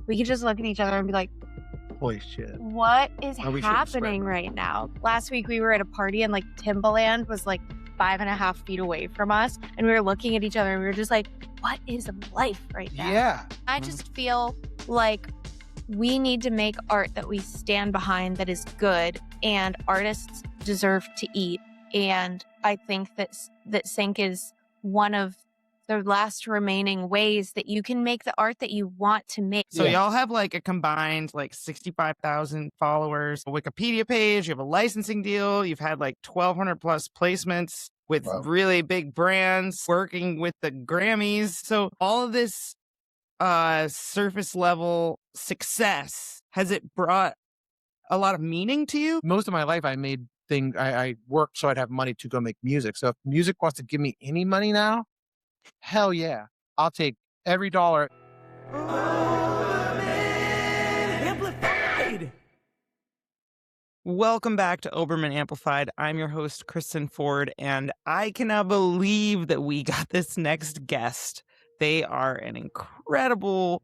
we could just look at each other and be like, holy shit. what is Oh, we shouldn't happening spread. right now? Last week we were at a party and like Timbaland was like 5.5 feet away from us. And we were looking at each other and we were just like, what is life right now? Yeah. I just feel like we need to make art that we stand behind that is good, and artists deserve to eat. And I think that Sync is one of the last remaining ways that you can make the art that you want to make. So y'all have like a combined like 65,000 followers, a Wikipedia page, you have a licensing deal, you've had like 1,200 plus placements with really big brands, working with the Grammys. So all of this surface level success, has it brought a lot of meaning to you? Most of my life I made things, I worked so I'd have money to go make music. So if music wants to give me any money now, hell yeah. I'll take every dollar. Amplified. Welcome back to Oberman Amplified. I'm your host, Kristen Ford, and I cannot believe that we got this next guest. They are an incredible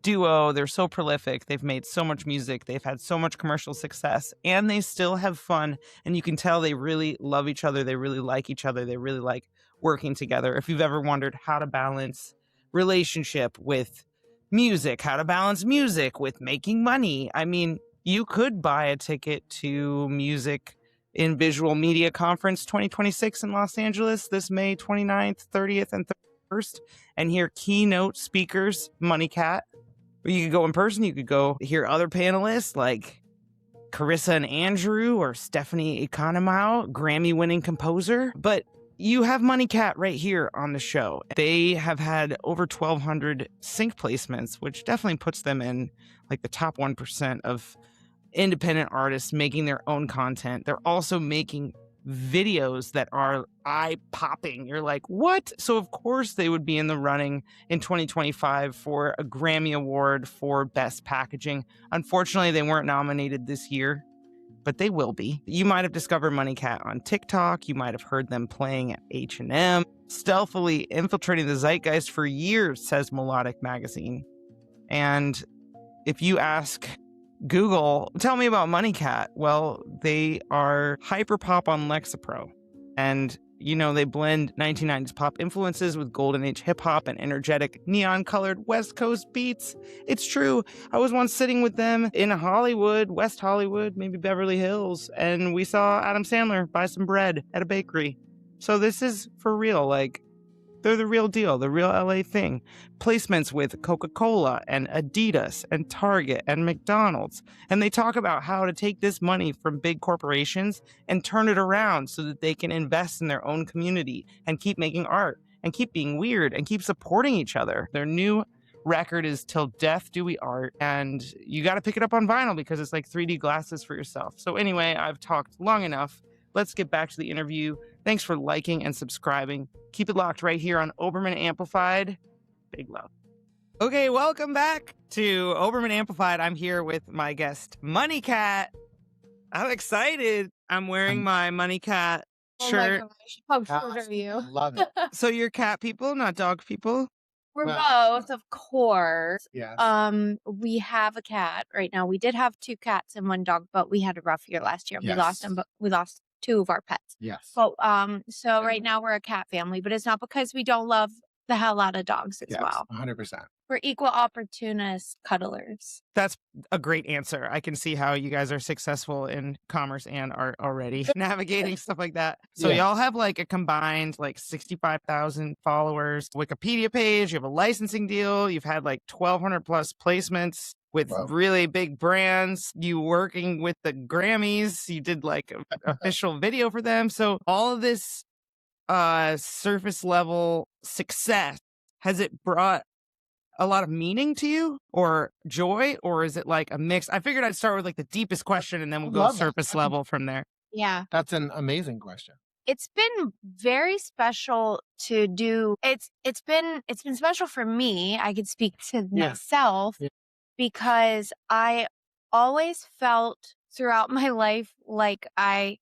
duo. They're so prolific. They've made so much music. They've had so much commercial success, and they still have fun. And you can tell they really love each other. They really like each other. They really like working together. If you've ever wondered how to balance relationship with music, how to balance music with making money, I mean, you could buy a ticket to Music in Visual Media Conference 2026 in Los Angeles this May 29th, 30th, and 31st, and hear keynote speakers, Munnycat. Or you could go in person. You could go hear other panelists like Carissa and Andrew or Stephanie Economou, Grammy-winning composer. But you have Munnycat right here on the show. They have had over 1,200 sync placements, which definitely puts them in like the top 1% of independent artists making their own content. They're also making videos that are eye-popping. You're like, what? So of course they would be in the running in 2025 for a Grammy Award for Best Packaging. Unfortunately, they weren't nominated this year, but they will be. You might have discovered Munnycat on TikTok. You might have heard them playing at H&M, stealthily infiltrating the zeitgeist for years, says Melodic Magazine. And if you ask Google, tell me about Munnycat, well, they are hyperpop on Lexapro. And, you know, they blend 1990s pop influences with golden age hip hop and energetic neon-colored West Coast beats. It's true. I was once sitting with them in Hollywood, West Hollywood, maybe Beverly Hills, and we saw Adam Sandler buy some bread at a bakery. So this is for real. Like, they're the real deal, the real LA thing. Placements with Coca-Cola and Adidas and Target and McDonald's. And they talk about how to take this money from big corporations and turn it around so that they can invest in their own community and keep making art and keep being weird and keep supporting each other. Their new record is Till Death Do We Art, and you got to pick it up on vinyl because it's like 3D glasses for yourself. So anyway, I've talked long enough. Let's get back to the interview. Thanks for liking and subscribing. Keep it locked right here on Oberman Amplified. Big love. Okay, welcome back to Oberman Amplified. I'm here with my guest, Munnycat. I'm excited. I'm wearing my Munnycat shirt. Oh my gosh, how short are you? Love it. So you're cat people, not dog people? We're Well, both, of course. Yes. We have a cat right now. We did have 2 cats and 1 dog, but we had a rough year last year. We lost Yes. them, but we lost 2 of our pets. Yes. But so right now we're a cat family, but it's not because we don't love the hell out of dogs as Yes. well. 100%. We're equal opportunist cuddlers. That's a great answer. I can see how you guys are successful in commerce and art already, navigating stuff like that. So Yeah. y'all have like a combined like 65,000 followers, Wikipedia page, you have a licensing deal, you've had like 1,200 plus placements with really big brands, you working with the Grammys, you did like an official video for them. So all of this surface level success, has it brought a lot of meaning to you or joy, or is it like a mix? I figured I'd start with like the deepest question and then we'll go Love that. surface level from there. Yeah. That's an amazing question. It's been very special to do. It's been special for me. I could speak to myself because I always felt throughout my life like I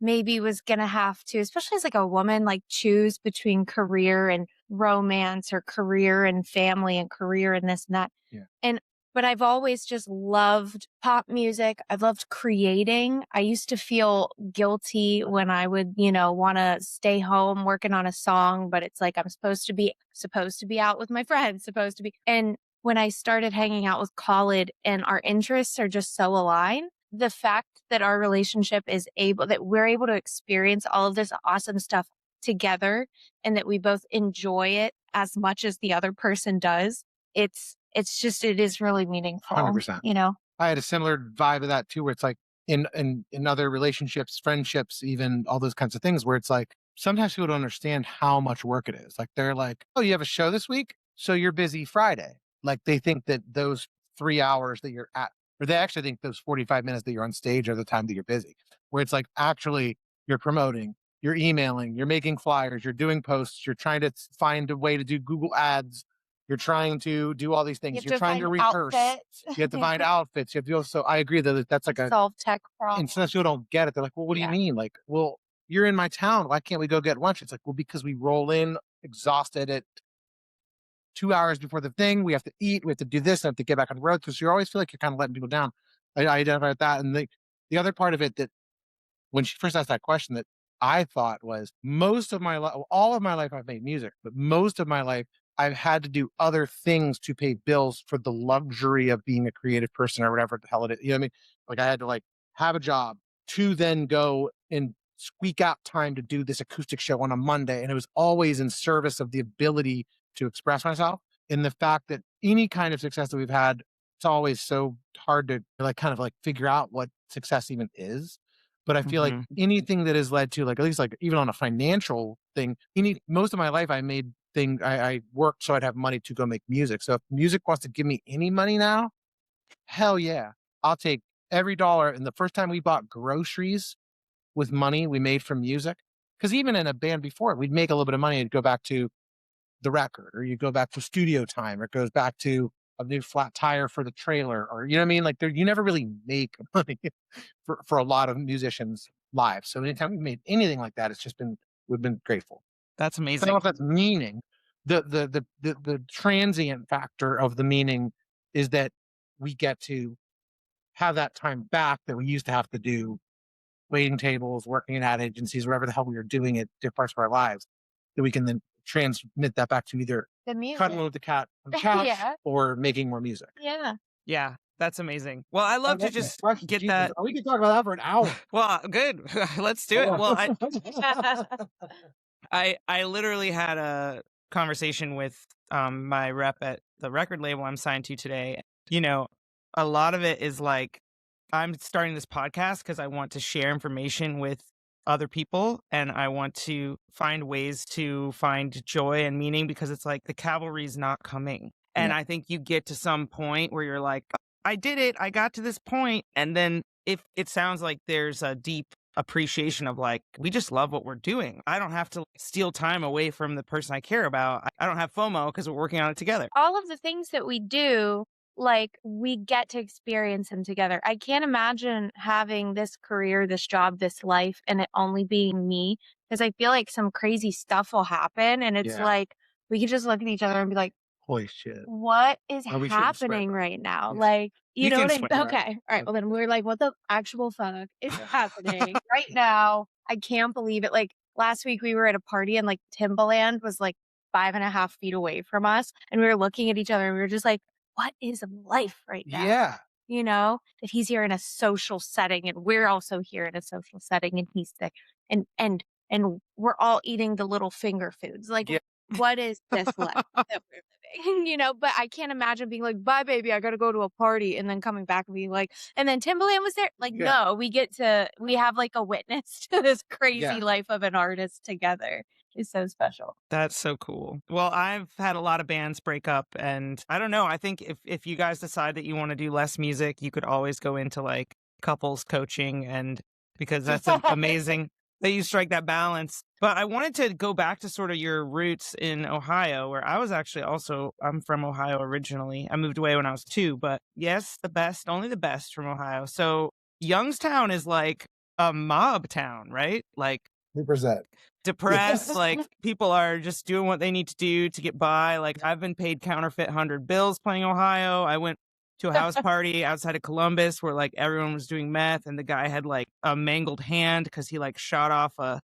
maybe was going to have to, especially as like a woman, like choose between career and romance or career and family and career and this and that. Yeah. And but I've always just loved pop music. I've loved creating. I used to feel guilty when I would, want to stay home working on a song, but it's like I'm supposed to be out with my friends, supposed to be. And when I started hanging out with Khalid and our interests are just so aligned, the fact that our relationship that we're able to experience all of this awesome stuff together and that we both enjoy it as much as the other person does, it is really meaningful. 100%. I had a similar vibe of that too, where it's like in other relationships, friendships, even all those kinds of things, where it's like sometimes people don't understand how much work it is. Like they're like, oh, you have a show this week, so you're busy Friday. Like they think that those 3 hours that you're at, or they actually think those 45 minutes that you're on stage are the time that you're busy, where it's like actually you're promoting, you're emailing, you're making flyers, you're doing posts, you're trying to find a way to do Google ads, you're trying to do all these things. You're trying to rehearse. Outfits. You have to find outfits. You have to so I agree that that's like solve tech problems. And sometimes people don't get it. They're like, well, what do you mean? Like, well, you're in my town. Why can't we go get lunch? It's like, well, because we roll in exhausted at 2 hours before the thing. We have to eat. We have to do this. I have to get back on the road. Because you always feel like you're kind of letting people down. I identify with that. And the other part of it that when she first asked that question that I thought was all of my life I've made music, but most of my life I've had to do other things to pay bills for the luxury of being a creative person or whatever the hell it is. You know what I mean? Like I had to have a job to then go and squeak out time to do this acoustic show on a Monday. And it was always in service of the ability to express myself. And the fact that any kind of success that we've had, it's always so hard to figure out what success even is. But I feel like anything that has led to at least even on a financial thing, most of my life I worked so I'd have money to go make music. So if music wants to give me any money now, hell yeah. I'll take every dollar. And the first time we bought groceries with money we made from music, because even in a band before, we'd make a little bit of money and go back to the record, or you go back to studio time, or it goes back to a new flat tire for the trailer, or you know what I mean? Like you never really make money for a lot of musicians live. So anytime we've made anything like that, we've been grateful. That's amazing. I don't know if that's meaning. The transient factor of the meaning is that we get to have that time back that we used to have to do waiting tables, working in ad agencies, wherever the hell we were doing it, different parts of our lives, that we can then transmit that back to either the music, cuddling with the cat on the couch, or making more music. Yeah, that's amazing. Well, I love to just get that. We can talk about that for an hour. Well, good. Let's do it. Well, I literally had a conversation with my rep at the record label I'm signed to today. A lot of it is like, I'm starting this podcast because I want to share information with other people, and I want to find ways to find joy and meaning, because it's like the cavalry's not coming. And I think you get to some point where you're like, I did it. I got to this point. And then if it sounds like there's a deep appreciation of we just love what we're doing. I don't have to steal time away from the person I care about. I don't have FOMO because we're working on it together. All of the things that we do, we get to experience them together. I can't imagine having this career, this job, this life, and it only being me, because I feel like some crazy stuff will happen. And it's we can just look at each other and be like, holy shit, what is happening right now? You know what I mean? Okay. All right. Well, then we're like, what the actual fuck is happening right now? I can't believe it. Last week we were at a party and Timbaland was 5.5 feet away from us. And we were looking at each other and we were just like, what is life right now? Yeah. That he's here in a social setting and we're also here in a social setting and he's sick and we're all eating the little finger foods. What is this life that we're living? But I can't imagine being like, bye baby, I got to go to a party, and then coming back and being like, and then Timbaland was there. No, we have a witness to this crazy life of an artist together. Is so special. That's so cool. Well, I've had a lot of bands break up, and I don't know. I think if you guys decide that you want to do less music, you could always go into couples coaching, and because that's amazing that you strike that balance. But I wanted to go back to sort of your roots in Ohio, where I was actually I'm from Ohio originally. I moved away when I was 2, but yes, only the best from Ohio. So Youngstown is like a mob town, right? 2%. Depressed, people are just doing what they need to do to get by. I've been paid counterfeit 100 bills playing Ohio. I went to a house party outside of Columbus where like everyone was doing meth and the guy had like a mangled hand because he like shot off a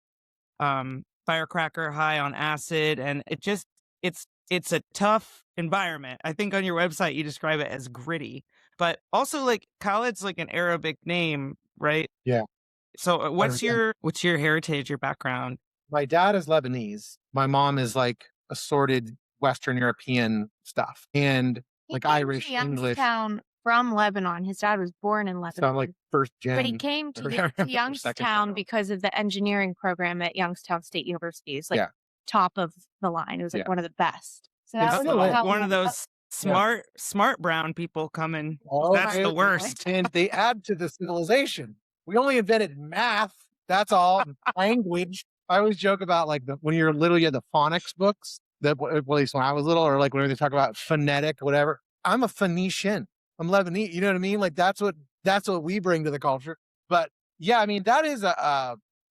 firecracker high on acid, and it's a tough environment. I think on your website you describe it as gritty, but also like Khaled's like an Arabic name, right? Yeah. So what's 100%. your heritage, your background? My dad is Lebanese. My mom is like assorted Western European stuff, and He like came Irish, to English. Youngstown from Lebanon. His dad was born in So Lebanon. I'm like first gen. But he came to, or second gen. Youngstown because of the engineering program at Youngstown State University. It's like top of the line. It was like one of the best. So that It's was how one of those smart brown people coming. That's the worst. And they add to the civilization. We only invented math. That's all. Language. I always joke about like when you're little, you had the phonics books. That at least when I was little, or like when they talk about phonetic, whatever. I'm a Phoenician. I'm Lebanese. You know what I mean? Like that's what we bring to the culture. But yeah, I mean that is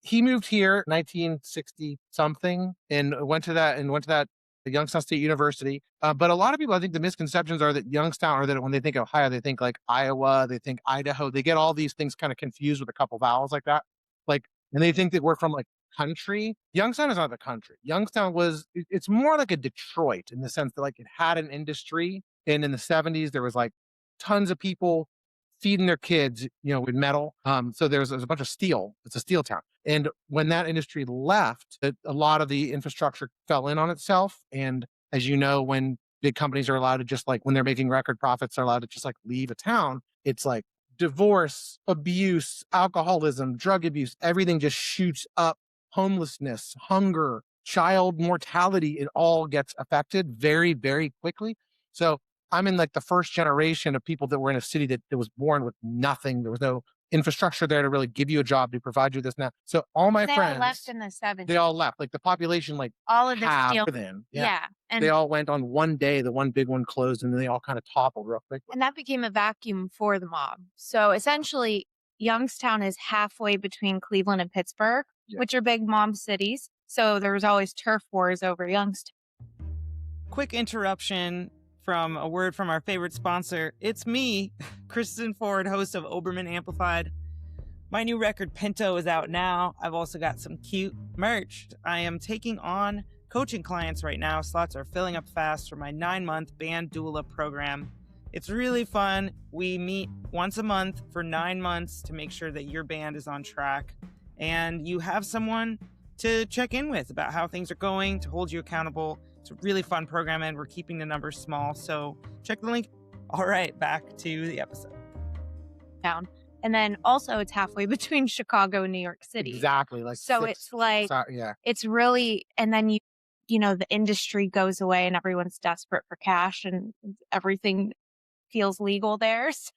he moved here 1960 something and went to that Youngstown State University. But a lot of people, I think the misconceptions are that Youngstown, or that when they think Ohio, they think like Iowa, they think Idaho. They get all these things kind of confused with a couple vowels like that. Like, and they think that we're from like country. Youngstown is not the country. Youngstown it's more like a Detroit in the sense that like it had an industry. And in the 70s, there was like tons of people feeding their kids, with metal. So there's a bunch of steel. It's a steel town. And when that industry left, a lot of the infrastructure fell in on itself. And as you know, when big companies are allowed to just like, when they're making record profits, are allowed to just like leave a town, it's like divorce, abuse, alcoholism, drug abuse, everything just shoots up. Homelessness, hunger, child mortality, it all gets affected very, very quickly. So I'm in like the first generation of people that were in a city that was born with nothing. There was no infrastructure there to really give you a job, to provide you this now. So all my friends, all left in the 70s. They all left. Like the population, like all of the steel. Yeah. And they all went on one day. The one big one closed, and then they all kind of toppled real quick. And that became a vacuum for the mob. So essentially, Youngstown is halfway between Cleveland and Pittsburgh, which are big mob cities. So there was always turf wars over Youngstown. Quick interruption from a word from our favorite sponsor. It's me, Kristen Ford, host of Oberman Amplified. My new record, Pinto, is out now. I've also got some cute merch. I am taking on coaching clients right now. Slots are filling up fast for my 9-month band doula program. It's really fun. We meet once a month for 9 months to make sure that your band is on track. And you have someone to check in with about how things are going, to hold you accountable. It's a really fun program, and we're keeping the numbers small. So check the link. All right, back to the episode. Down. And then also it's halfway between Chicago and New York City. Exactly. Like so it's like, it's really, and then the industry goes away and everyone's desperate for cash and everything feels legal there. So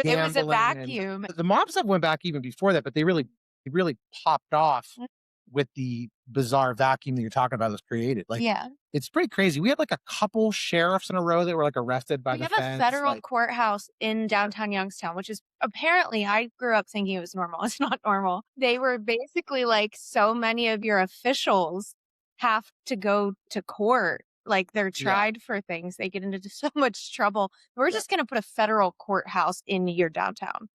there was a vacuum. The mob stuff went back even before that, but they really popped off with the bizarre vacuum that you're talking about was created. Like, it's pretty crazy. We had like a couple sheriffs in a row that were like arrested by the feds. We have a federal courthouse in downtown Youngstown, which is apparently, I grew up thinking it was normal. It's not normal. They were basically like, so many of your officials have to go to court. Like they're tried for things. They get into so much trouble. We're just going to put a federal courthouse in your downtown.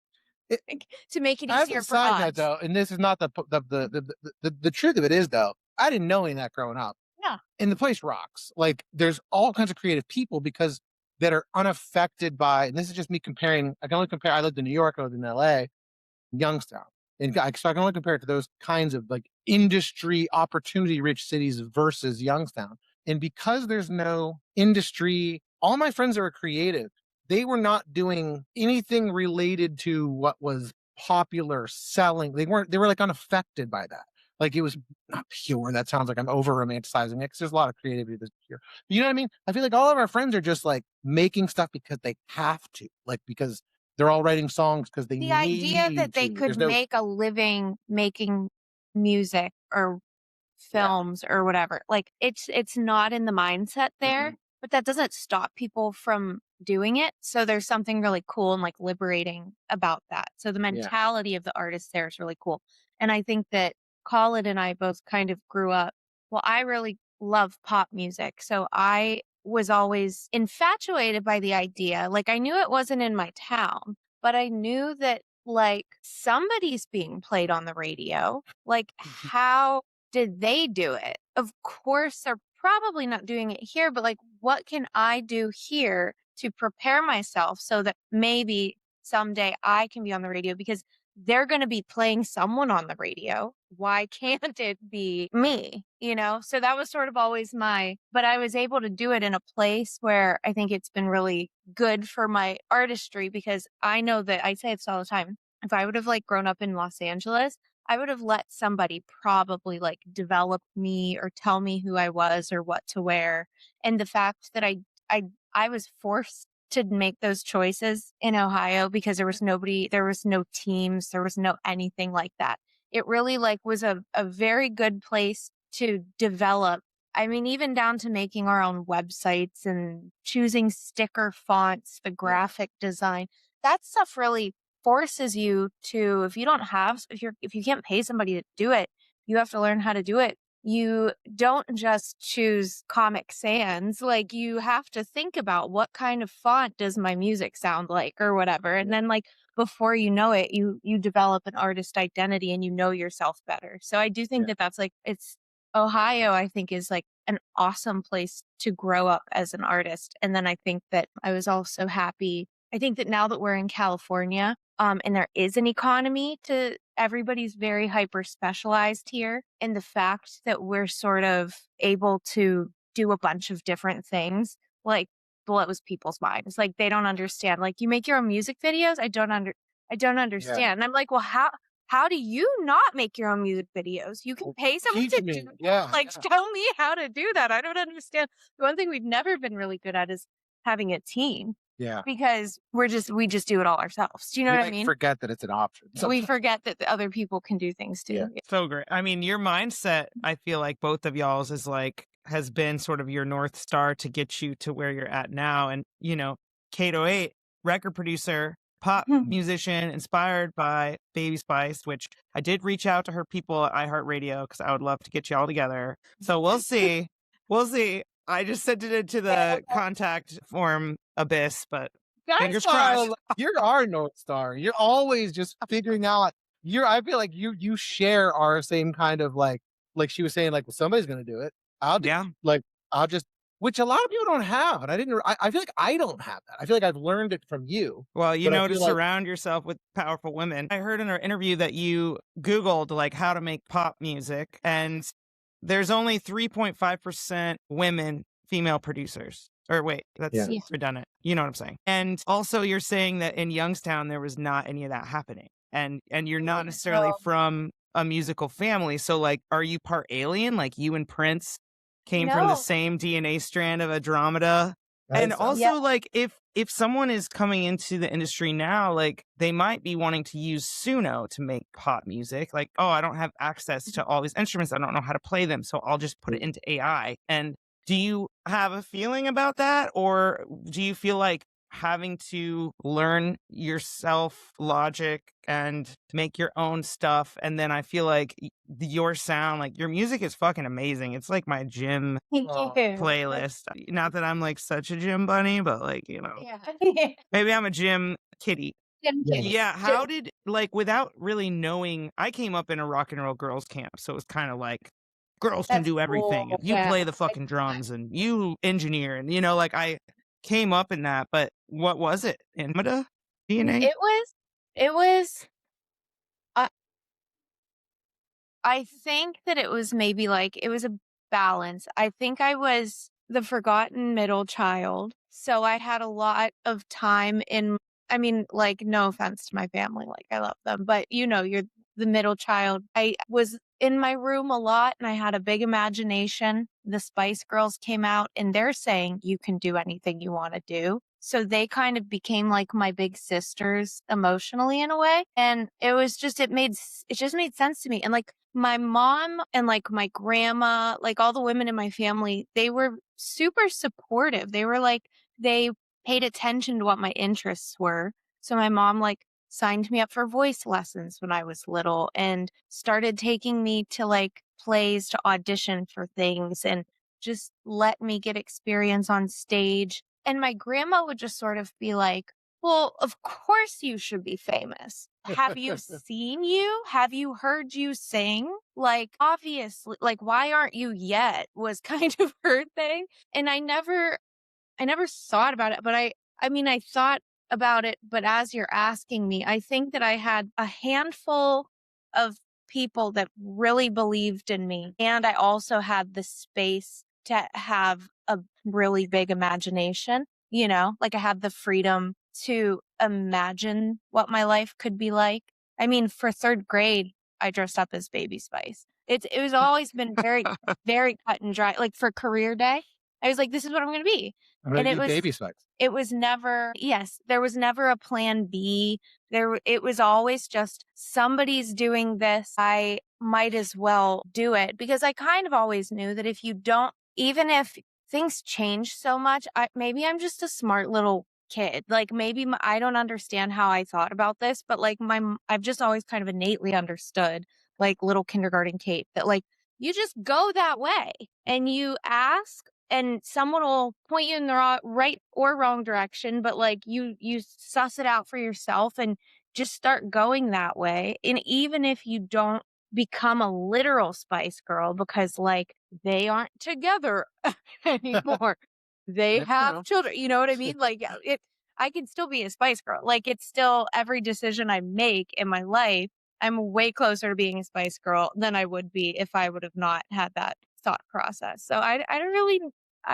To make it easier for us. That, though, and this is not the truth of it is, though, I didn't know any of that growing up. Yeah. And the place rocks. Like there's all kinds of creative people that are unaffected by, and this is just me comparing. I can only compare. I lived in New York, I lived in LA, Youngstown. And so I can only compare it to those kinds of like industry opportunity rich cities versus Youngstown. And because there's no industry, all my friends that were creative, they were not doing anything related to what was popular selling. They were like unaffected by that. Like it was not pure. That sounds like I'm over romanticizing it because there's a lot of creativity that's pure. But you know what I mean? I feel like all of our friends are just like making stuff because they have to, like because they're all writing songs because they need to. The idea that they could make a living making music or films or whatever, like it's not in the mindset there, but that doesn't stop people from doing it. So there's something really cool and like liberating about that. So the mentality of the artist there is really cool. And I think that Khaled and I both kind of grew up. Well, I really love pop music. So I was always infatuated by the idea. Like, I knew it wasn't in my town, but I knew that, like, somebody's being played on the radio. Like, how did they do it? Of course, they're probably not doing it here, but like, what can I do here to prepare myself so that maybe someday I can be on the radio? Because they're going to be playing someone on the radio. Why can't it be me? You know? So that was sort of always but I was able to do it in a place where I think it's been really good for my artistry, because I know that I say this all the time. If I would have like grown up in Los Angeles, I would have let somebody probably like develop me or tell me who I was or what to wear. And the fact that I was forced to make those choices in Ohio because there was no teams, there was no anything like that. It really like was a very good place to develop. I mean, even down to making our own websites and choosing sticker fonts, the graphic design, that stuff really forces you to, if you can't pay somebody to do it, you have to learn how to do it. You don't just choose Comic Sans. Like, you have to think about what kind of font does my music sound like or whatever. And then like before you know it, you develop an artist identity and you know yourself better. So I do think that that's like, it's Ohio, I think, is like an awesome place to grow up as an artist. And then I think that I was also happy. I think that now that we're in California, and there is an economy to everybody's very hyper specialized here. And the fact that we're sort of able to do a bunch of different things, like, blows people's minds. Like, they don't understand. Like, you make your own music videos. I don't understand. Yeah. And I'm like, well, how do you not make your own music videos? You can pay someone to do Yeah. like, tell me how to do that. I don't understand. The one thing we've never been really good at is having a team. Yeah. Because we just do it all ourselves. Do you know what I mean? Forget that it's an option. We forget that the other people can do things too. Yeah. So great. I mean, your mindset, I feel like both of y'all's is like, has been sort of your North Star to get you to where you're at now. And, you know, Kate 08, record producer, pop musician, inspired by Baby Spice, which I did reach out to her people at iHeartRadio because I would love to get you all together. So we'll see. We'll see. I just sent it into the contact form abyss, but fingers crossed. You're our North Star. You're always just figuring out. I feel like you share our same kind of like she was saying, like, well, somebody's gonna do it. I'll just, which a lot of people don't have, and I feel like I don't have that. I feel like I've learned it from you. Well, you know, to surround yourself with powerful women. I heard in our interview that you Googled like how to make pop music, and there's only 3.5% women female producers. Or wait, that's redundant. You know what I'm saying? And also you're saying that in Youngstown, there was not any of that happening. And you're not necessarily from a musical family. So like, are you part alien? Like you and Prince came from the same DNA strand of Andromeda? And also like, if someone is coming into the industry now, like they might be wanting to use Suno to make pop music. Like, oh, I don't have access to all these instruments. I don't know how to play them. So I'll just put it into AI. And do you have a feeling about that? Or do you feel like having to learn yourself Logic and make your own stuff? And then I feel like your sound, like your music is fucking amazing. It's like my gym playlist. Not that I'm like such a gym bunny, but like, you know, maybe I'm a gym kitty. Yeah. How did, like, without really knowing, I came up in a rock and roll girls camp. So it was kind of like, girls can do everything. Cool. You play the fucking drums and you engineer, and you know, like I came up in that. But what was it? Andromeda DNA? It was. I think that it was maybe like it was a balance. I think I was the forgotten middle child, so I had a lot of time in. I mean, like, no offense to my family, like I love them, but you know, you're the middle child. I was in my room a lot and I had a big imagination. The Spice Girls came out and they're saying you can do anything you want to do. So they kind of became like my big sisters emotionally in a way. And it just made sense to me. And like my mom and like my grandma, like all the women in my family, they were super supportive. They paid attention to what my interests were. So my mom like signed me up for voice lessons when I was little and started taking me to like plays to audition for things and just let me get experience on stage. And my grandma would just sort of be like, well, of course you should be famous. Have you seen you? Have you heard you sing? Like, obviously, like, why aren't you yet was kind of her thing. And I never thought about it, but I mean, I thought about it, but as you're asking me, I think that I had a handful of people that really believed in me. And I also had the space to have a really big imagination, like I had the freedom to imagine what my life could be like. I mean, for third grade, I dressed up as Baby Spice. It was always been very, very cut and dry. Like for career day, I was like, this is what I'm going to be. And it was Baby Spice. It was never, yes, there was never a plan B. It was always just somebody's doing this. I might as well do it, because I kind of always knew that if you don't, even if things change so much, maybe I'm just a smart little kid. Like maybe I don't understand how I thought about this, but like I've just always kind of innately understood, like little kindergarten Kate, that like you just go that way and you ask and someone will point you in the right or wrong direction, but like you suss it out for yourself and just start going that way. And even if you don't become a literal Spice Girl, because like they aren't together anymore, they have children, you know what I mean? Like I can still be a Spice Girl. Like it's still, every decision I make in my life, I'm way closer to being a Spice Girl than I would be if I would have not had that thought process. So I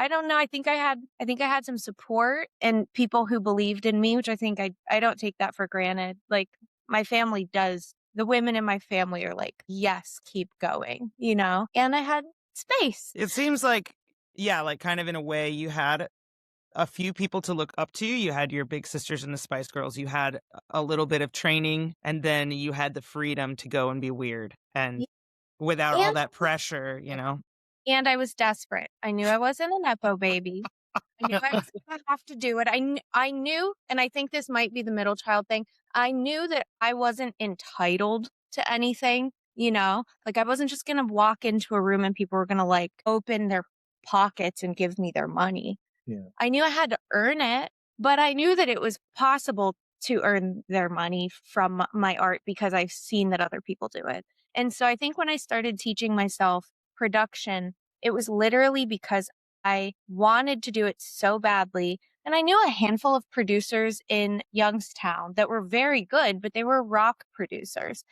don't know. I think I had some support and people who believed in me, which I think I don't take that for granted. Like my family does. The women in my family are like, yes, keep going, and I had space. It seems like, yeah, like kind of in a way you had a few people to look up to. You had your big sisters and the Spice Girls. You had a little bit of training, and then you had the freedom to go and be weird and without all that pressure, And I was desperate. I knew I wasn't a Nepo baby. I knew I was going to have to do it. I knew, and I think this might be the middle child thing, I knew that I wasn't entitled to anything, like I wasn't just going to walk into a room and people were going to like open their pockets and give me their money. Yeah. I knew I had to earn it, but I knew that it was possible to earn their money from my art because I've seen that other people do it. And so I think when I started teaching myself production, it was literally because I wanted to do it so badly. And I knew a handful of producers in Youngstown that were very good, but they were rock producers.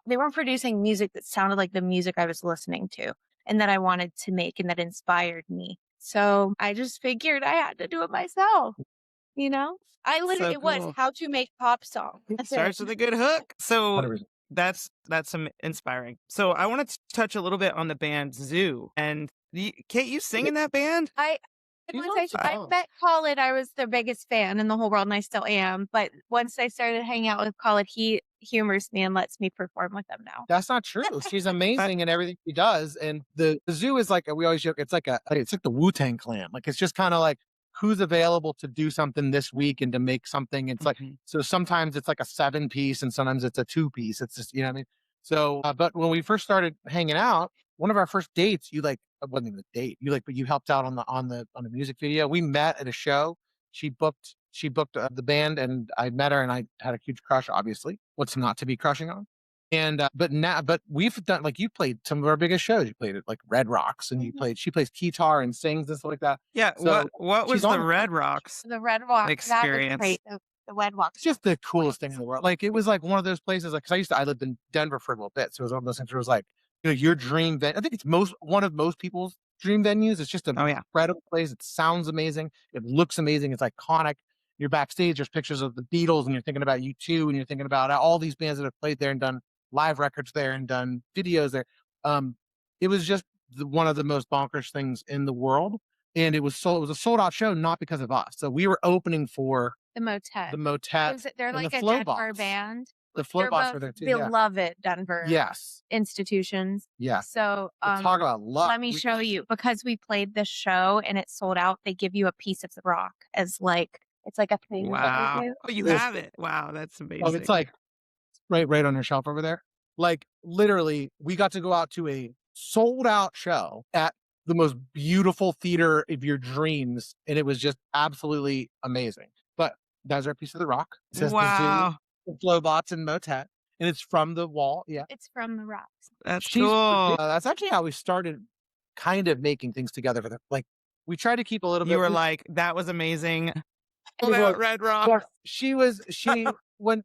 They weren't producing music that sounded like the music I was listening to and that I wanted to make and that inspired me. So I just figured I had to do it myself, I literally, So cool. It was how to make pop songs. Starts with a good hook. So 100%. that's inspiring. So I want to touch a little bit on the band Zoo. And Kate, you sing in that band? I met Khalid. I was their biggest fan in the whole world, and I still am. But once I started hanging out with Khalid, he humors me and lets me perform with them now. That's not true. She's amazing in everything she does. And the Zoo is like, we always joke, it's like the Wu-Tang Clan. Like, it's just kind of like who's available to do something this week and to make something. It's like, so sometimes it's like a 7-piece and sometimes it's a 2-piece. It's just, you know what I mean? So, but when we first started hanging out, one of our first dates, it wasn't even a date. But you helped out on the music video. We met at a show. She booked the band, and I met her, and I had a huge crush. Obviously, what's not to be crushing on? And but we've done, like, you played some of our biggest shows. You played at like Red Rocks, and she plays guitar and sings and stuff like that. Yeah. So what was the Red Rocks? The Red Rocks experience? That was great. The Red Rocks. It's just the coolest thing in the world. Like, it was like one of those places. Like, because I lived in Denver for a little bit, so it was one of those things where it was like, your dream venue. I think it's one of most people's dream venues. It's just an incredible place. It sounds amazing. It looks amazing. It's iconic. You're backstage. There's pictures of the Beatles, and you're thinking about U2, and you're thinking about all these bands that have played there and done live records there and done videos there. It was just one of the most bonkers things in the world, and it was a sold out show, not because of us. So we were opening for the Motet. The Motet. They're like a Denver band. The Floatbox were there too. Beloved Denver. Yes. Institutions. Yeah. So talk about luck. Let me show you, because we played this show and it sold out. They give you a piece of the rock as like, it's like a thing. Wow. Oh, you have it. Wow, that's amazing. Oh, it's like right on your shelf over there. Like, literally, we got to go out to a sold out show at the most beautiful theater of your dreams. And it was just absolutely amazing. But that's our piece of the rock. It says the zoo, the Flowbots and Motet. And it's from the wall. Yeah. It's from the rocks. That's cool. That's actually how we started kind of making things together for like, we tried to keep a little bit. You were like, that was amazing. Red Rock.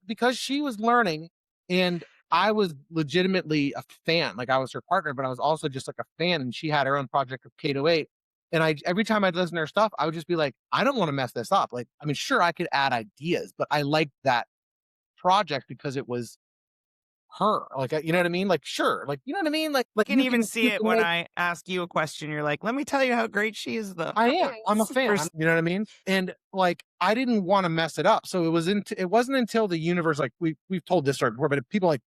Because she was learning and I was legitimately a fan. Like I was her partner, but I was also just like a fan. And she had her own project of K-8. And every time I'd listen to her stuff, I would just be like, I don't want to mess this up. Like, I mean, sure, I could add ideas, but I liked that project because it was her. Like, you know what I mean? Like, sure. Like, you know what I mean? Like you can even see it when I ask you a question. You're like, let me tell you how great she is, though. I am. I'm a fan. You know what I mean? And like, I didn't want to mess it up. So it wasn't until the universe, like we've told this story before, but people like,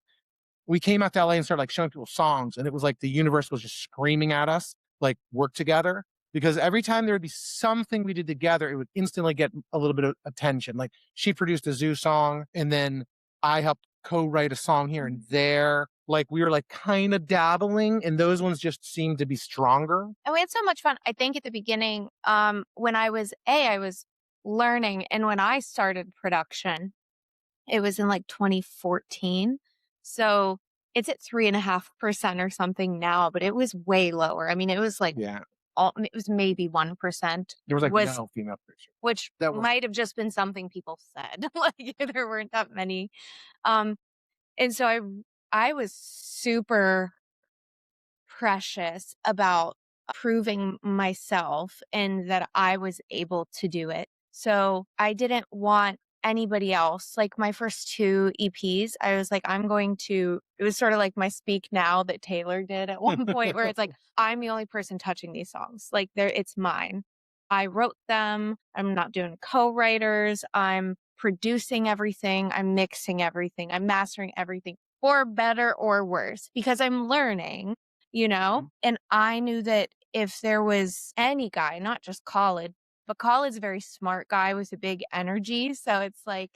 we came out to LA and started like showing people songs, and it was like the universe was just screaming at us, like, work together. Because every time there would be something we did together, it would instantly get a little bit of attention. Like she produced a zoo song, and then I helped co-write a song here and there. Like we were like kind of dabbling, and those ones just seemed to be stronger. And we had so much fun. I think at the beginning, when I was learning, and when I started production, it was in like 2014. So it's at 3.5% or something now, but it was way lower. I mean, it was like, it was maybe 1%. There was like no female producer, which might have just been something people said. Like there weren't that many. And so I was super precious about proving myself and that I was able to do it. So I didn't want anybody else. Like my first 2 EPs, I was like, it was sort of like my Speak Now that Taylor did at one point, where it's like, I'm the only person touching these songs. Like it's mine. I wrote them. I'm not doing co-writers. I'm producing everything. I'm mixing everything. I'm mastering everything, for better or worse, because I'm learning, you know? And I knew that if there was any guy, not just Khalid, but Khalid's a very smart guy with a big energy. So it's like,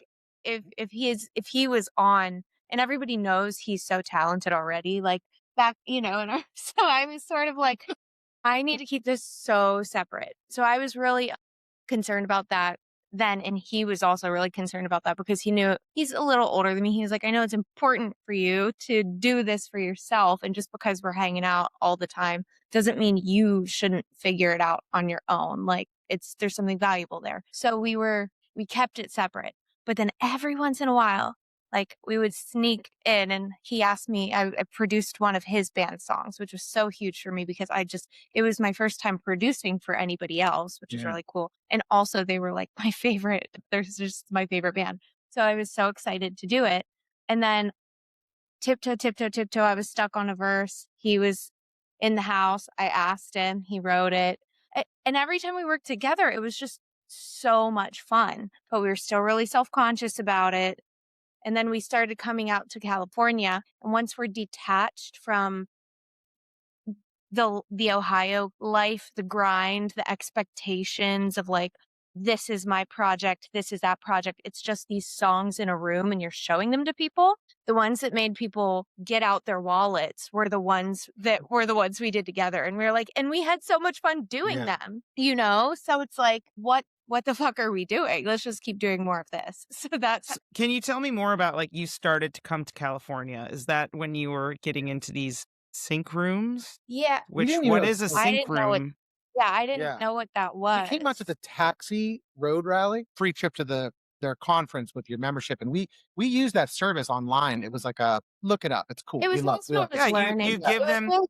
if he was on, and everybody knows he's so talented already, like back, you know, and so I was sort of like, I need to keep this so separate. So I was really concerned about that then. And he was also really concerned about that because he knew he's a little older than me. He was like, I know it's important for you to do this for yourself. And just because we're hanging out all the time doesn't mean you shouldn't figure it out on your own. Like there's something valuable there. So we kept it separate. But then every once in a while, like we would sneak in, and he asked me, I produced one of his band songs, which was so huge for me because it was my first time producing for anybody else, which is really cool. And also they were like my favorite, they're just my favorite band. So I was so excited to do it. And then tiptoe, I was stuck on a verse. He was in the house. I asked him, he wrote it. And every time we worked together, it was just so much fun, but we were still really self-conscious about it. And then we started coming out to California. And once we're detached from the Ohio life, the grind, the expectations of like, this is my project, this is that project. It's just these songs in a room and you're showing them to people. The ones that made people get out their wallets were the ones we did together. And we were like, and we had so much fun doing them, you know? So it's like, what the fuck are we doing? Let's just keep doing more of this. So can you tell me more about, like, you started to come to California? Is that when you were getting into these sync rooms? Yeah. What is a sync room? I didn't know what that was. We came out to the Taxi Road Rally, free trip to their conference with your membership, and we used that service online. It was like look it up. It's cool. It was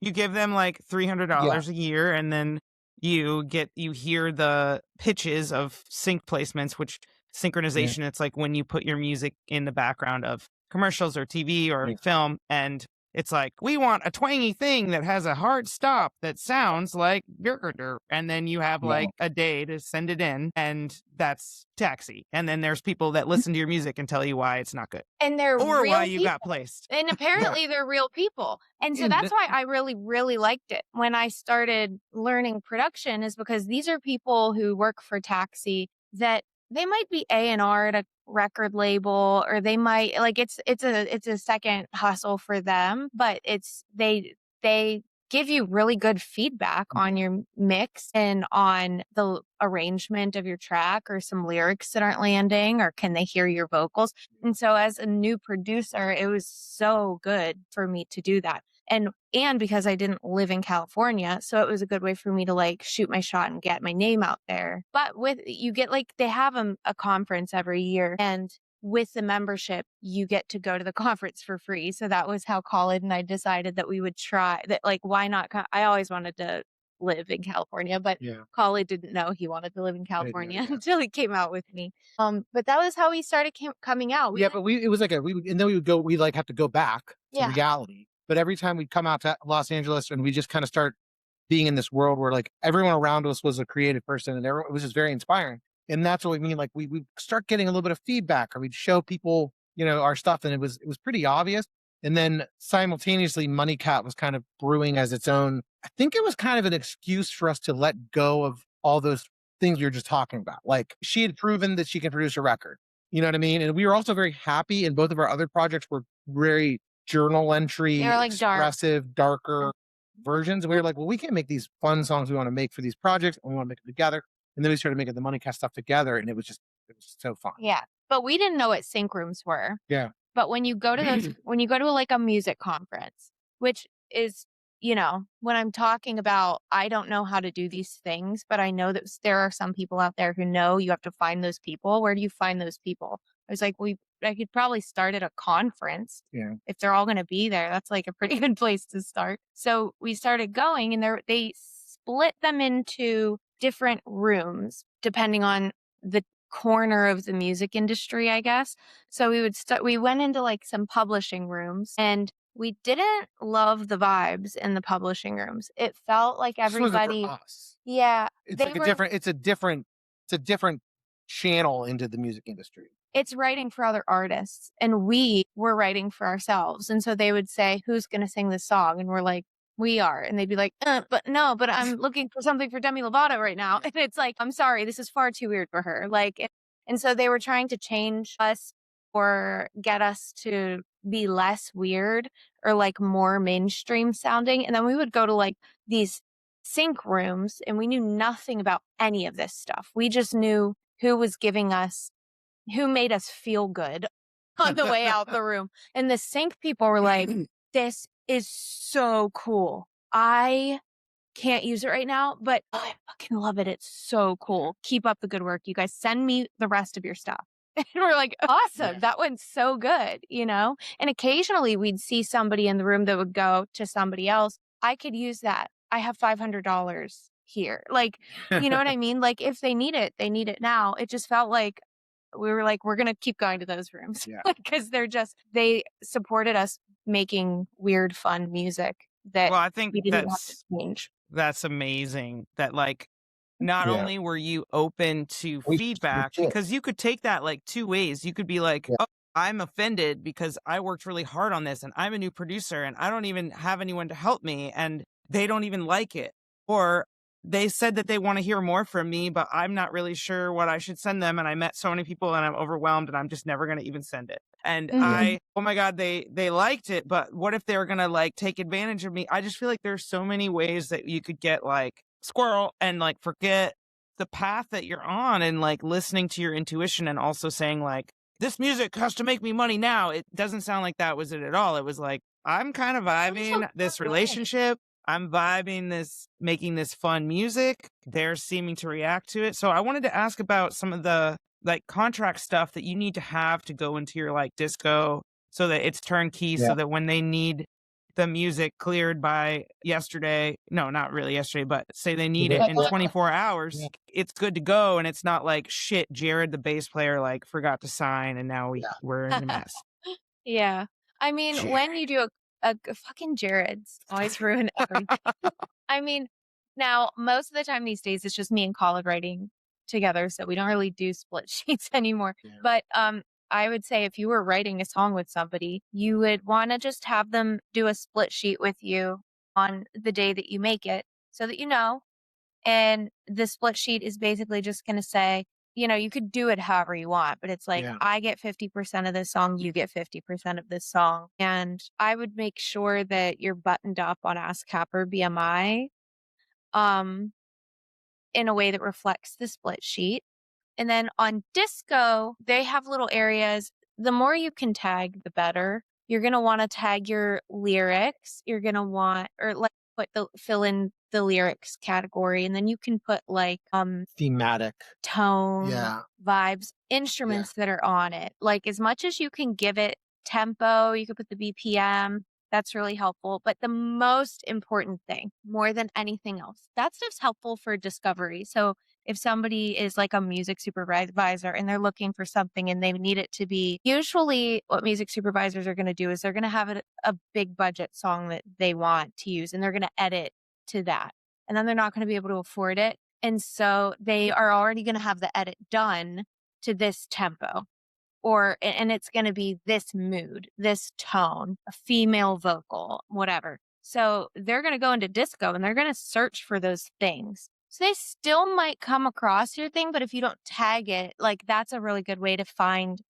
you give them like $300 a year, and then you hear the pitches of sync placements, which synchronization, it's like when you put your music in the background of commercials or TV or film, and it's like, we want a twangy thing that has a hard stop that sounds like Gergerder. And then you have like a day to send it in, and that's Taxi. And then there's people that listen to your music and tell you why it's not good. And they're or real why people. You got placed. And apparently they're real people. And so that's why I really, really liked it when I started learning production, is because these are people who work for Taxi that they might be A&R at a record label, or they might like it's a second hustle for them, but they give you really good feedback on your mix and on the arrangement of your track or some lyrics that aren't landing, or can they hear your vocals? And so as a new producer, it was so good for me to do that. And because I didn't live in California, so it was a good way for me to like shoot my shot and get my name out there. But you get like, they have a conference every year, and with the membership, you get to go to the conference for free. So that was how Khalid and I decided that we would try that. Like, why not? I always wanted to live in California, but Khalid didn't know he wanted to live in California until he came out with me. But that was how we started coming out. But it was like and then we like have to go back to reality. But every time we'd come out to Los Angeles and we just kind of start being in this world where like everyone around us was a creative person, and it was just very inspiring. And that's what we mean. Like we start getting a little bit of feedback, or we'd show people, our stuff, and it was pretty obvious. And then simultaneously, Munnycat was kind of brewing as its own. I think it was kind of an excuse for us to let go of all those things we were just talking about. Like, she had proven that she can produce a record. You know what I mean? And we were also very happy. And both of our other projects were very journal entry, like expressive, darker versions. And we were like, well, we can't make these fun songs we want to make for these projects, and we want to make them together. And then we started making the Munnycat stuff together, and it was so fun. Yeah. But we didn't know what sync rooms were. Yeah. But when you go to those, when you go to like a music conference, which is, when I'm talking about, I don't know how to do these things, but I know that there are some people out there who know you have to find those people. Where do you find those people? I was like, I could probably start at a conference. Yeah. If they're all going to be there, that's like a pretty good place to start. So we started going, and they split them into different rooms depending on the corner of the music industry, I guess. So we went into like some publishing rooms, and we didn't love the vibes in the publishing rooms. It felt like everybody, it's a different channel into the music industry. It's writing for other artists, and we were writing for ourselves. And so they would say, who's going to sing this song? And we're like, we are. And they'd be like, but I'm looking for something for Demi Lovato right now. And it's like, I'm sorry, this is far too weird for her. Like, and so they were trying to change us or get us to be less weird or like more mainstream sounding. And then we would go to like these sync rooms, and we knew nothing about any of this stuff. We just knew who made us feel good on the way out the room. And the sync people were like, this is so cool. I can't use it right now, but I fucking love it. It's so cool. Keep up the good work. You guys send me the rest of your stuff. And we're like, awesome. That went so good, And occasionally we'd see somebody in the room that would go to somebody else. I could use that. I have $500 here. Like, you know what I mean? Like, if they need it, they need it now. It just felt like we were like, we're going to keep going to those rooms because they supported us making weird, fun music that I think we didn't have to change. That's amazing that like, not only were you open to feedback, because you could take that like two ways. You could be like, oh, I'm offended because I worked really hard on this and I'm a new producer and I don't even have anyone to help me and they don't even like it. Or they said that they want to hear more from me, but I'm not really sure what I should send them. And I met so many people and I'm overwhelmed and I'm just never going to even send it. And oh my God, they liked it. But what if they're going to like take advantage of me? I just feel like there's so many ways that you could get like squirrel and like forget the path that you're on and like listening to your intuition and also saying like, this music has to make me money now. It doesn't sound like that was it at all. It was like, I'm kind of vibing this relationship. I'm vibing this, making this fun music. They're seeming to react to it. So I wanted to ask about some of the like contract stuff that you need to have to go into your like disco so that it's turnkey, so that when they need the music cleared by yesterday, no, not really yesterday, but say they need it in 24 hours, it's good to go. And it's not like, shit, Jared, the bass player, like forgot to sign and now we're in a mess. Yeah. I mean, when you do a fucking Jared's always ruin everything. I mean, now most of the time these days it's just me and Khalid writing together, so we don't really do split sheets anymore. But I would say if you were writing a song with somebody, you would want to just have them do a split sheet with you on the day that you make it, so that you know. And the split sheet is basically just going to say, you could do it however you want, but it's like, I get 50% of this song, you get 50% of this song. And I would make sure that you're buttoned up on ASCAP or BMI in a way that reflects the split sheet. And then on Disco, they have little areas. The more you can tag, the better. You're going to want to tag your lyrics. You're going to want, or like fill in the lyrics category. And then you can put like, thematic, tone, vibes, instruments that are on it. Like as much as you can give it tempo, you could put the BPM. That's really helpful. But the most important thing, more than anything else, that stuff's helpful for discovery. So if somebody is like a music supervisor and they're looking for something and they need it to be, usually what music supervisors are going to do is they're going to have a big budget song that they want to use and they're going to edit to that. And then they're not going to be able to afford it. And so they are already going to have the edit done to this tempo. And it's going to be this mood, this tone, a female vocal, whatever. So they're going to go into Disco and they're going to search for those things. So they still might come across your thing, but if you don't tag it, like that's a really good way to find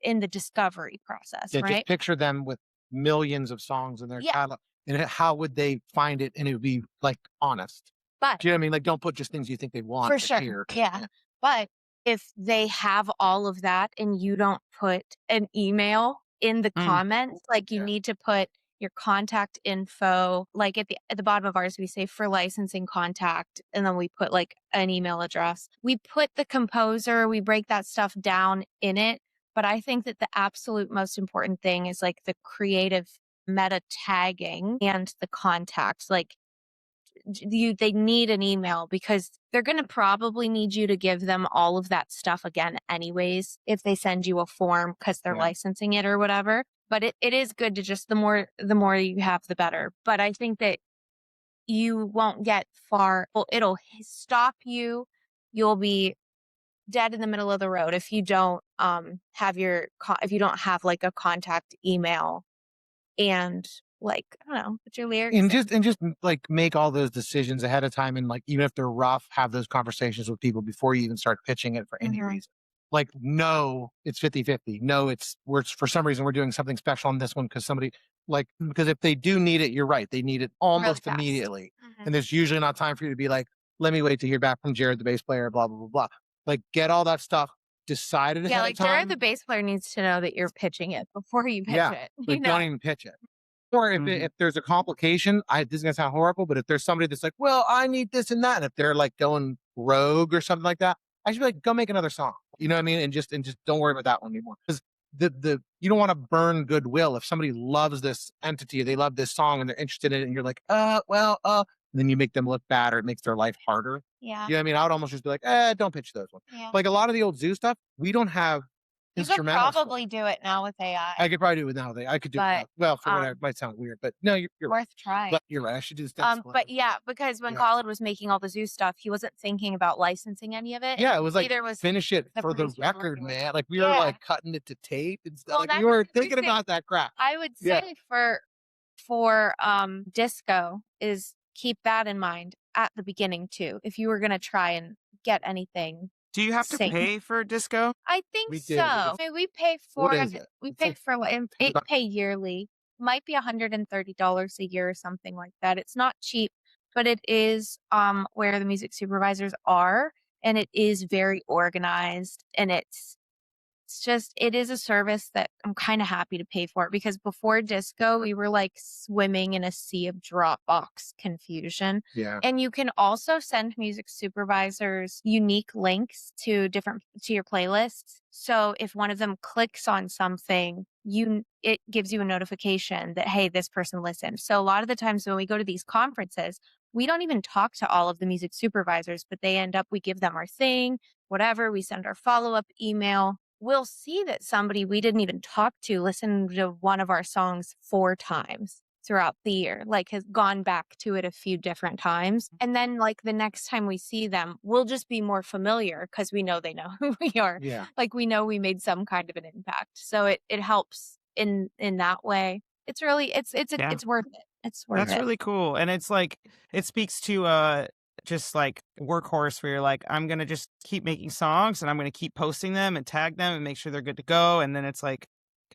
in the discovery process, right? Just picture them with millions of songs in their catalog. And how would they find it? And it would be like honest. But do you know what I mean? Like, don't put just things you think they want for sure. Hear. Yeah. But if they have all of that and you don't put an email in the comments, like you need to put your contact info, like at the bottom of ours, we say for licensing contact, and then we put like an email address. We put the composer, we break that stuff down in it. But I think that the absolute most important thing is like the creative meta tagging and the contacts. Like they need an email because they're going to probably need you to give them all of that stuff again anyways if they send you a form because they're licensing it or whatever. But it is good to just the more you have, the better. But I think that you won't get far. Well, it'll stop you. You'll be dead in the middle of the road if you don't have if you don't have like a contact email and like, I don't know, put your lyrics and just like make all those decisions ahead of time. And like, even if they're rough, have those conversations with people before you even start pitching it for any reason. Like, no, it's 50-50. No, we're for some reason we're doing something special on this one because because if they do need it, you're right. They need it almost really immediately. And there's usually not time for you to be like, let me wait to hear back from Jared, the bass player, blah, blah, blah, blah. Like, get all that stuff decided ahead of time. Jared, the bass player, needs to know that you're pitching it before you pitch it. Like, don't even pitch it. Or if there's a complication, this is going to sound horrible, but if there's somebody that's like, well, I need this and that, and if they're like going rogue or something like that, I should be like, go make another song. You know what I mean? And just don't worry about that one anymore. Because you don't want to burn goodwill. If somebody loves this entity, they love this song and they're interested in it, and you're like, and then you make them look bad or it makes their life harder. Yeah. You know what I mean? I would almost just be like, don't pitch those ones. Yeah. Like a lot of the old Zoo stuff, we don't have you could probably do it now with AI. I could probably do it now. I could do it. Well, for whatever, it might sound weird, but no, you're worth trying. But you're right. I should do this. But yeah, because when Colin was making all the Zoo stuff, he wasn't thinking about licensing any of it. Yeah, it was like finish it for the record, man. Like we were like cutting it to tape and stuff. Well, like we were thinking about that crap. I would say for Disco is keep that in mind at the beginning too. If you were gonna try and get anything. Do you have to pay for Disco? I think so. I mean, we pay for it pay yearly. Might be $130 a year or something like that. It's not cheap, but it is where the music supervisors are, and it is very organized, and it's it is a service that I'm kind of happy to pay for, because before Disco, we were like swimming in a sea of Dropbox confusion. Yeah. And you can also send music supervisors unique links to your playlists. So if one of them clicks on something, it gives you a notification that, hey, this person listened. So a lot of the times when we go to these conferences, we don't even talk to all of the music supervisors, but we give them our thing, whatever. We send our follow-up email. We'll see that somebody we didn't even talk to listened to one of our songs 4 times throughout the year, like has gone back to it a few different times. And then like the next time we see them, we'll just be more familiar because we know they know who we are. Yeah. Like we know we made some kind of an impact. So it helps in that way. It's really, it's worth it. It's worth it. That's really cool. And it's like, it speaks to just like workhorse where you're like, I'm going to just keep making songs and I'm going to keep posting them and tag them and make sure they're good to go. And then it's like,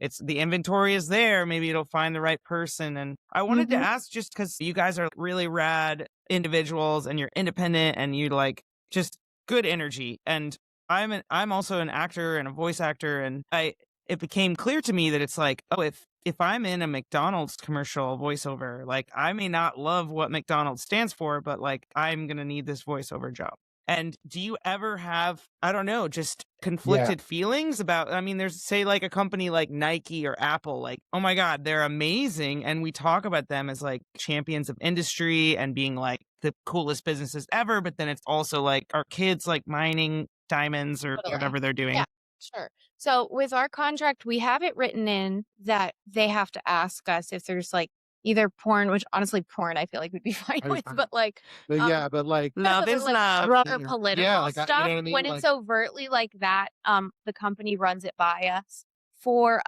it's the inventory is there. Maybe it'll find the right person. And I wanted to ask, just because you guys are really rad individuals and you're independent and you like just good energy. And I'm also an actor and a voice actor. And it became clear to me that it's like, oh, if I'm in a McDonald's commercial voiceover, like I may not love what McDonald's stands for, but like I'm going to need this voiceover job. And do you ever have, I don't know, just conflicted feelings about, I mean, there's say like a company like Nike or Apple, like, oh my God, they're amazing. And we talk about them as like champions of industry and being like the coolest businesses ever. But then it's also like our kids like mining diamonds or whatever they're doing. Yeah, sure. So with our contract, we have it written in that they have to ask us if there's like either porn, which honestly porn I feel like we'd be fine with, but like but like love is love. Or political like, stuff. you know what I mean? When it's overtly like that, the company runs it by us. For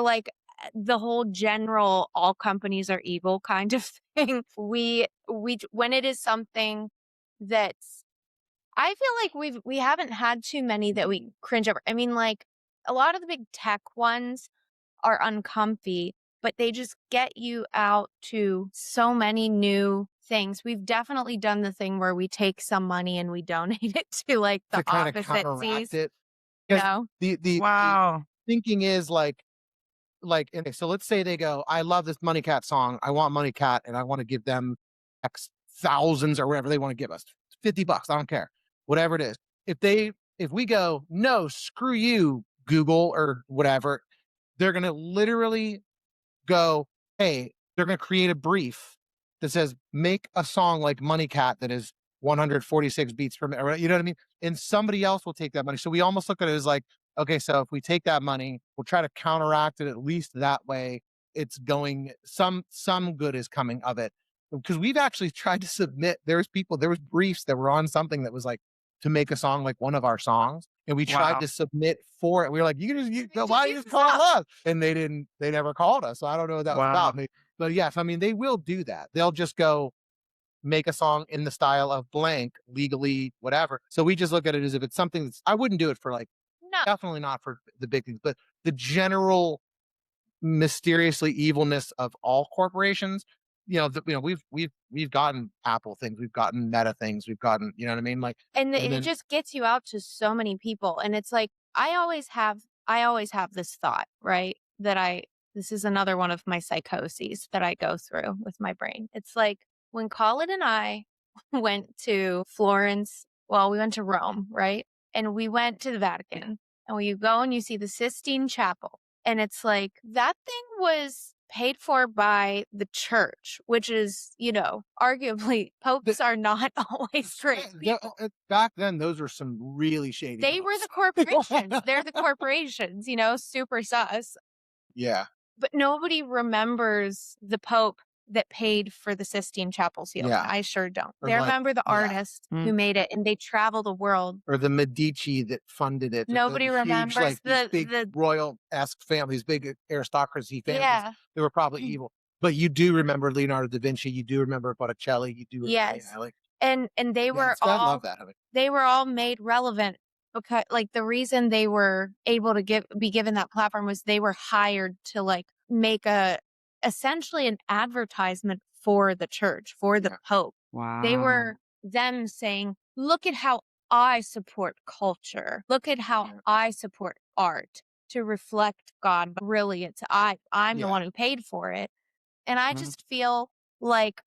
like the whole general all companies are evil kind of thing, we when it is something that's, I feel like we haven't had too many that we cringe over. I mean, like a lot of the big tech ones are uncomfy, but they just get you out to so many new things. We've definitely done the thing where we take some money and we donate it to like the opposite seas. It. You know? Wow. The thinking is like, okay, so let's say they go, I love this Munnycat song. I want Munnycat and I want to give them X thousands or whatever they want to give us. $50. I don't care. Whatever it is. If we go, no, screw you, Google or whatever, they're going to literally go, hey, they're going to create a brief that says, make a song like Munnycat that is 146 beats per minute. You know what I mean? And somebody else will take that money. So we almost look at it as like, okay, so if we take that money, we'll try to counteract it at least that way. It's going, some good is coming of it. Because we've actually tried to submit, there was briefs that were on something that was like to make a song like one of our songs. And we tried to submit for it. We were like, why you just call us? And they never called us. So I don't know what that was about. But yes, I mean, they will do that. They'll just go make a song in the style of blank, legally, whatever. So we just look at it as if it's something that's, I wouldn't do it for like, definitely not for the big things, but the general mysteriously evilness of all corporations. We've gotten Apple things, we've gotten Meta things, we've gotten, you know what I mean? Like, and it just gets you out to so many people. And it's like, I always have this thought, right? This is another one of my psychoses that I go through with my brain. It's like when Colin and I went to Florence, well, we went to Rome, right? And we went to the Vatican and you go and you see the Sistine Chapel. And it's like, that thing was paid for by the church, which is, arguably popes are not always great people. Back then, those were some really shady. They were the corporations. They're the corporations, super sus. Yeah. But nobody remembers the pope that paid for the Sistine Chapel ceiling. Yeah. I sure don't. They remember the artist who made it, and they travel the world. Or the Medici that funded it. Nobody remembers these big royal-esque families, big aristocracy families. Yeah. They were probably evil. But you do remember Leonardo da Vinci. You do remember Botticelli. You do. Yes. And they were all. I love that. They were all made relevant because, like, the reason they were able to be given that platform was they were hired to like make essentially an advertisement for the church, for the Pope. Wow. They were them saying, look at how I support culture. Look at how I support art to reflect God. But really, I'm the one who paid for it. And I just feel like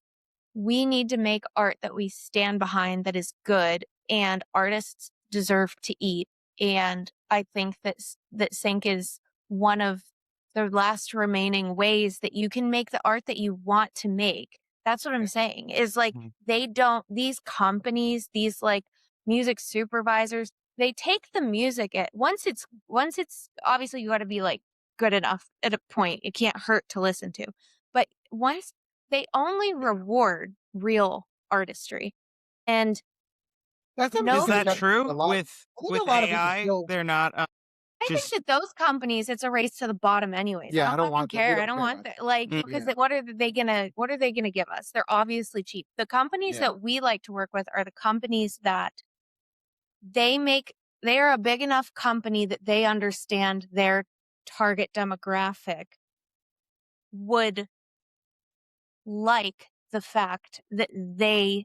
we need to make art that we stand behind that is good, and artists deserve to eat. And I think that Sync is one of the last remaining ways that you can make the art that you want to make. That's what I'm saying, is like, these companies, these like music supervisors, they take the music once it's obviously you got to be like good enough at a point. It can't hurt to listen to, but once they only reward real artistry. And is that true with AI? They're not I think that those companies, it's a race to the bottom anyways. Yeah, I don't want care. I don't want that. Like, because what are they gonna give us? They're obviously cheap. The companies that we like to work with are the companies that they are a big enough company that they understand their target demographic would like the fact that they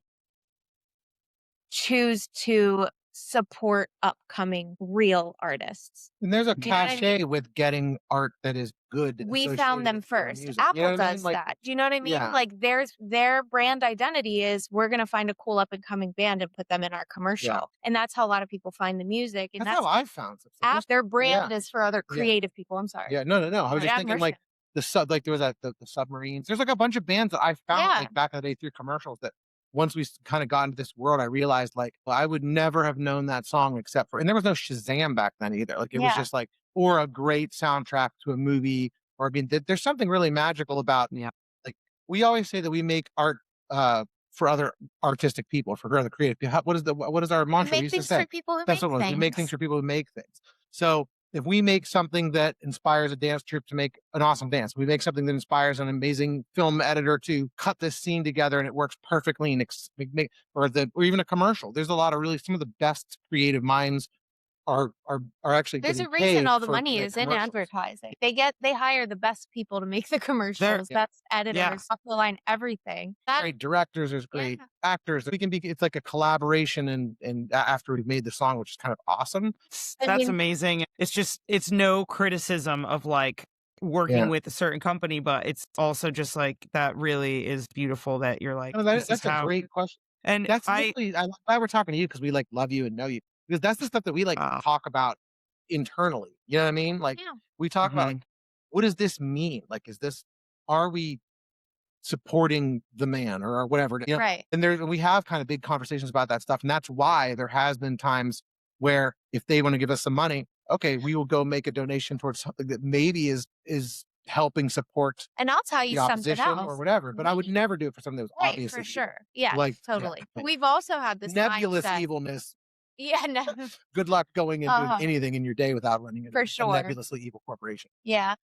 choose to support upcoming real artists. And there's a cachet with getting art that is good. We found them first. Apple does that. Do you know what I mean? Yeah. Like their brand identity is we're going to find a cool up and coming band and put them in our commercial. Yeah. And that's how a lot of people find the music. And that's how I found it. Their brand is for other creative people. I'm sorry. Yeah, no. I was just thinking like there was the submarines. There's like a bunch of bands that I found like back in the day through commercials that once we kind of got into this world, I realized like I would never have known that song except for, and there was no Shazam back then either. Like it was just like, or a great soundtrack to a movie, or I mean, there's something really magical about, like we always say that we make art for other artistic people, for other creative people. What is our mantra? We make things for people who make things. We make things for people who make things. So if we make something that inspires a dance troupe to make an awesome dance, we make something that inspires an amazing film editor to cut this scene together and it works perfectly, and or even a commercial. There's a lot of some of the best creative minds are actually. There's a reason all the money is in advertising. They hire the best people to make the commercials. That's editors, off the line, everything. Great directors, there's great actors. It's like a collaboration, and after we've made the song, which is kind of awesome. That's amazing. It's no criticism of like working with a certain company, but it's also just like that really is beautiful that you're like, that's a great question. And that's I'm glad we're talking to you because we like love you and know you. Because that's the stuff that we like to talk about internally. You know what I mean? Like we talk about like, what does this mean? Like, are we supporting the man or whatever? You know? Right. And we have kind of big conversations about that stuff. And that's why there has been times where if they want to give us some money, okay, we will go make a donation towards something that maybe is helping support. And I'll tell you something else or whatever, but I would never do it for something that was obviously for sure. Yeah, like totally. We've also had this nebulous mindset. Evilness. Yeah, no. Good luck going and doing anything in your day without running for sure. a nebulously evil corporation. Yeah.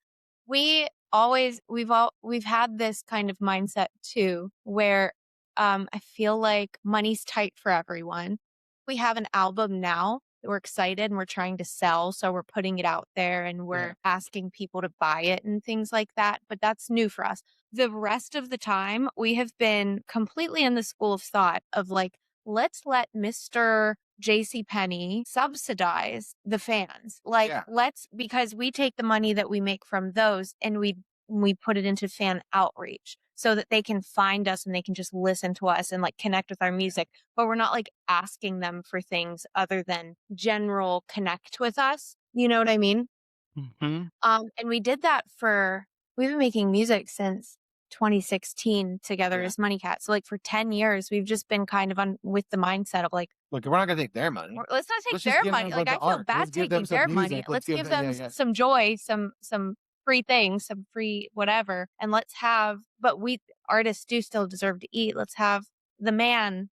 We've had this kind of mindset too, where I feel like money's tight for everyone. We have an album now that we're excited and we're trying to sell, so we're putting it out there and we're asking people to buy it and things like that, but that's new for us. The rest of the time, we have been completely in the school of thought of like, let's let Mr. JCPenney subsidize the fans. Like, because we take the money that we make from those and we put it into fan outreach so that they can find us and they can just listen to us and like connect with our music. But we're not like asking them for things other than general connect with us. You know what I mean? Mm-hmm. And we did that we've been making music since 2016 together as Munnycat. So like for 10 years, we've just been kind of with the mindset of like, look, we're not going to take their money. Let's not take their money. Like I feel bad taking their money. Let's give them some joy, some free things, some free whatever. And but artists do still deserve to eat. Let's have the man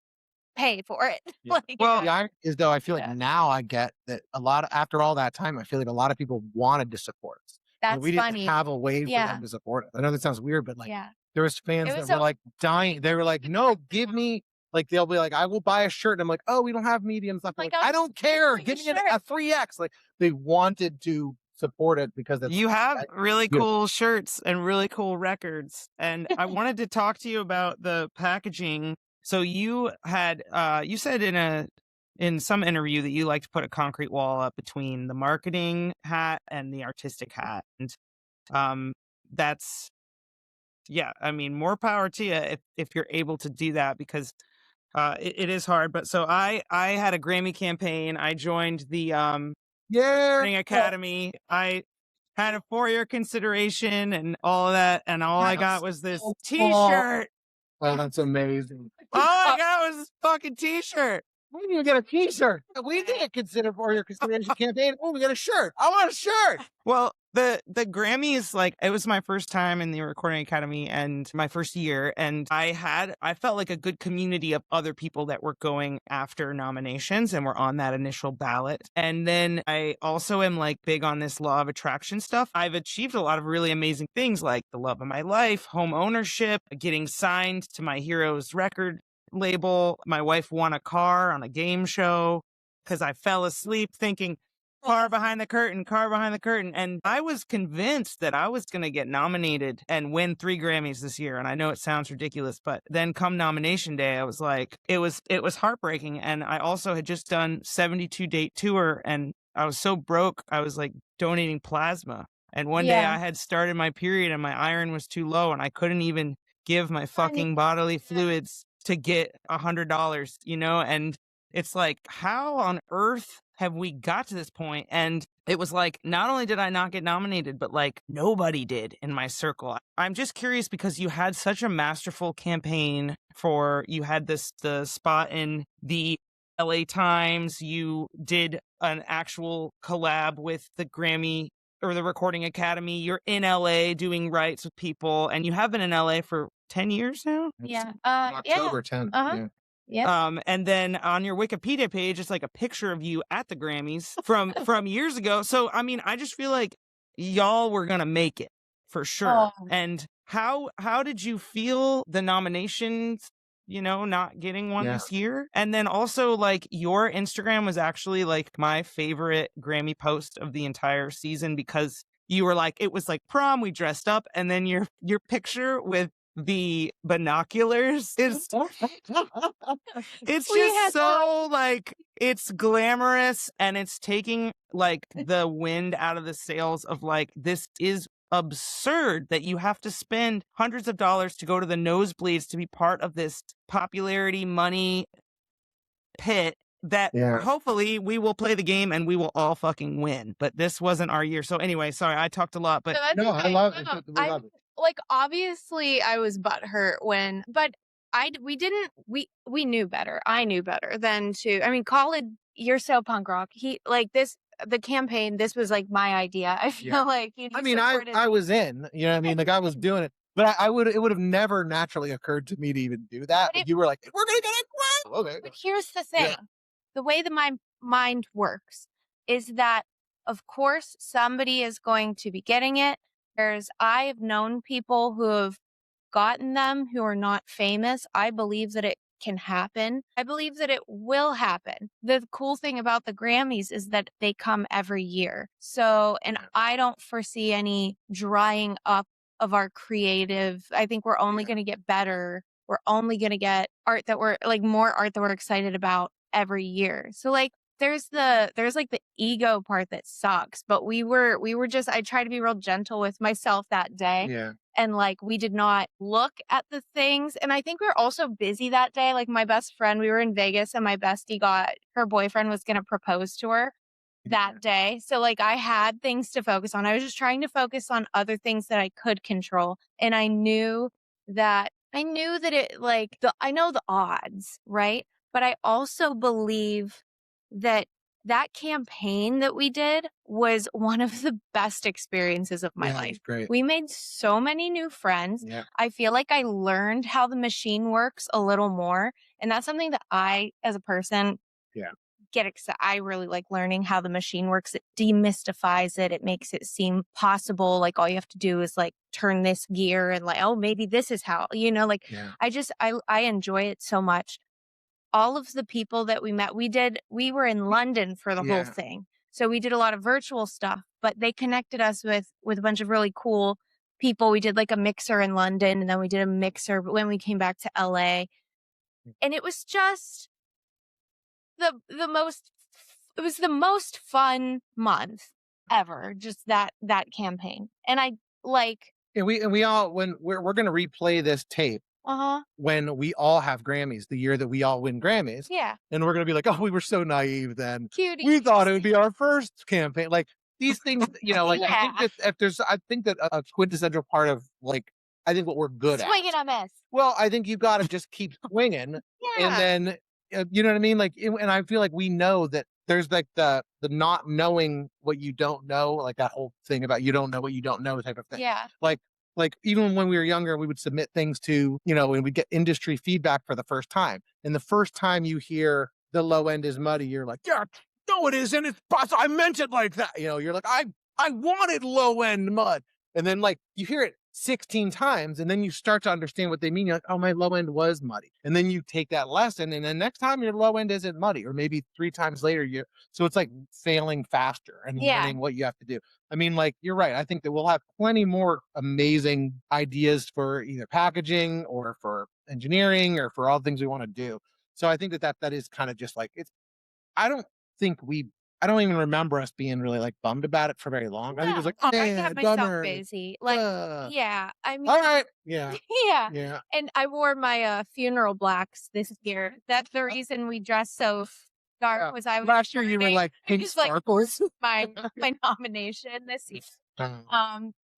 pay for it. Yeah. The irony is though, I feel like now I get that after all that time, I feel like a lot of people wanted to support us. That's we didn't have a way for them to support us. I know that sounds weird, but like there was fans that were like dying. They were like, no, give me, like they'll be like, I will buy a shirt. And I'm like, oh, we don't have mediums left. Like, I don't care. Give me a 3X. Like they wanted to support it because you have really cool shirts and really cool records. And I wanted to talk to you about the packaging. So you had, you said in some interview that you like to put a concrete wall up between the marketing hat and the artistic hat. And that's, I mean, more power to you if you're able to do that because it is hard. But so I had a Grammy campaign. I joined the Marketing Academy. I had a 4-year consideration and all of that. And all I got was this t-shirt. Oh, that's amazing. All I got was this fucking t-shirt. We didn't even get a t-shirt. We didn't consider for your consideration campaign. Oh, we got a shirt. I want a shirt. Well, The Grammys, like, it was my first time in the Recording Academy and my first year, and I felt like a good community of other people that were going after nominations and were on that initial ballot. And then I also am like big on this law of attraction stuff. I've achieved a lot of really amazing things like the love of my life, home ownership, getting signed to my hero's record label. My wife won a car on a game show because I fell asleep thinking, car behind the curtain, car behind the curtain. And I was convinced that I was going to get nominated and win 3 Grammys this year. And I know it sounds ridiculous, but then come nomination day, I was like, it was heartbreaking. And I also had just done 72 date tour and I was so broke. I was like donating plasma. And one day I had started my period and my iron was too low and I couldn't even give my fucking bodily fluids to get $100, you know? And it's like, how on earth have we got to this point? And it was like, not only did I not get nominated, but like nobody did in my circle. I'm just curious because you had such a masterful campaign you had the spot in the LA Times. You did an actual collab with the Grammy or the Recording Academy. You're in LA doing rights with people and you have been in LA for 10 years now? Yeah. October 10th. Uh-huh. Yeah. And then on your Wikipedia page, it's like a picture of you at the Grammys from years ago. So, I mean, I just feel like y'all were going to make it for sure. Oh. And how did you feel the nominations, you know, not getting one this year? And then also like your Instagram was actually like my favorite Grammy post of the entire season because you were like, it was like prom, we dressed up. And then your picture with the binoculars is it's just so like it's glamorous and it's taking like the wind out of the sails of like this is absurd that you have to spend hundreds of dollars to go to the nosebleeds to be part of this popularity money pit that hopefully we will play the game and we will all fucking win. But this wasn't our year. So anyway, sorry, I talked a lot, but no, I love it. We love it. Like, obviously I was butthurt but we knew better. I knew better than I mean, Khalid, you're so punk rock. The campaign, this was like my idea. I feel like I was in, you know what I mean? Like I was doing it, but it would have never naturally occurred to me to even do that. But you were like, we're going to get it. Okay. But here's the thing. The way that my mind works is that, of course, somebody is going to be getting it. I've known people who have gotten them who are not famous. I believe that it can happen. I believe that it will happen. The cool thing about the Grammys is that they come every year. So, and I don't foresee any drying up of our creative. I think we're only going to get better. We're only going to get art that more art that we're excited about every year. So like, there's like the ego part that sucks, but I tried to be real gentle with myself that day. Yeah. And like, we did not look at the things. And I think we were also busy that day. Like my best friend, we were in Vegas and my bestie her boyfriend was going to propose to her that day. So like I had things to focus on. I was just trying to focus on other things that I could control. And I knew that I know the odds, right? But I also believe that campaign that we did was one of the best experiences of my life. Great. We made so many new friends. Yeah. I feel like I learned how the machine works a little more. And that's something that I, as a person, get excited. I really like learning how the machine works. It demystifies it. It makes it seem possible. Like all you have to do is like turn this gear and like, oh, maybe this is how, I enjoy it so much. All of the people that we met, we were in London for the whole thing. So we did a lot of virtual stuff, but they connected us with a bunch of really cool people. We did like a mixer in London and then we did a mixer when we came back to LA. And it was just it was the most fun month ever. Just that campaign. And I like, and we all, when we're going to replay this tape, when we all have Grammys, the year that we all win Grammys. Yeah. And we're going to be like, oh, we were so naive then. Cutie. We thought it would be our first campaign. Like these things, like I think that a quintessential part of like, I think what we're good swinging a miss. Well, I think you've got to just keep swinging. And then, you know what I mean? Like, and I feel like we know that there's like the not knowing what you don't know, like that whole thing about you don't know what you don't know type of thing. Yeah. Like even when we were younger, we would submit things to, and we'd get industry feedback for the first time. And the first time you hear the low end is muddy, you're like, yeah, no, it isn't. It's I meant it like that. You're like, I wanted low end mud. And then like you hear it 16 times and then you start to understand what they mean. You're like, oh, my low end was muddy. And then you take that lesson and then next time your low end isn't muddy, or maybe 3 times later so it's like failing faster and learning what you have to do. I mean, like, you're right. I think that we'll have plenty more amazing ideas for either packaging or for engineering or for all the things we want to do. So I think that is kind of just like, I don't think I don't even remember us being really like bummed about it for very long. I think it was like, oh, I yeah, kept myself bummer. busy. Like, yeah, I mean, All right. Yeah. yeah. And I wore my funeral blacks this year. That's the reason we dressed so dark. Was I was last year you were like, pink sparkles. my nomination this year.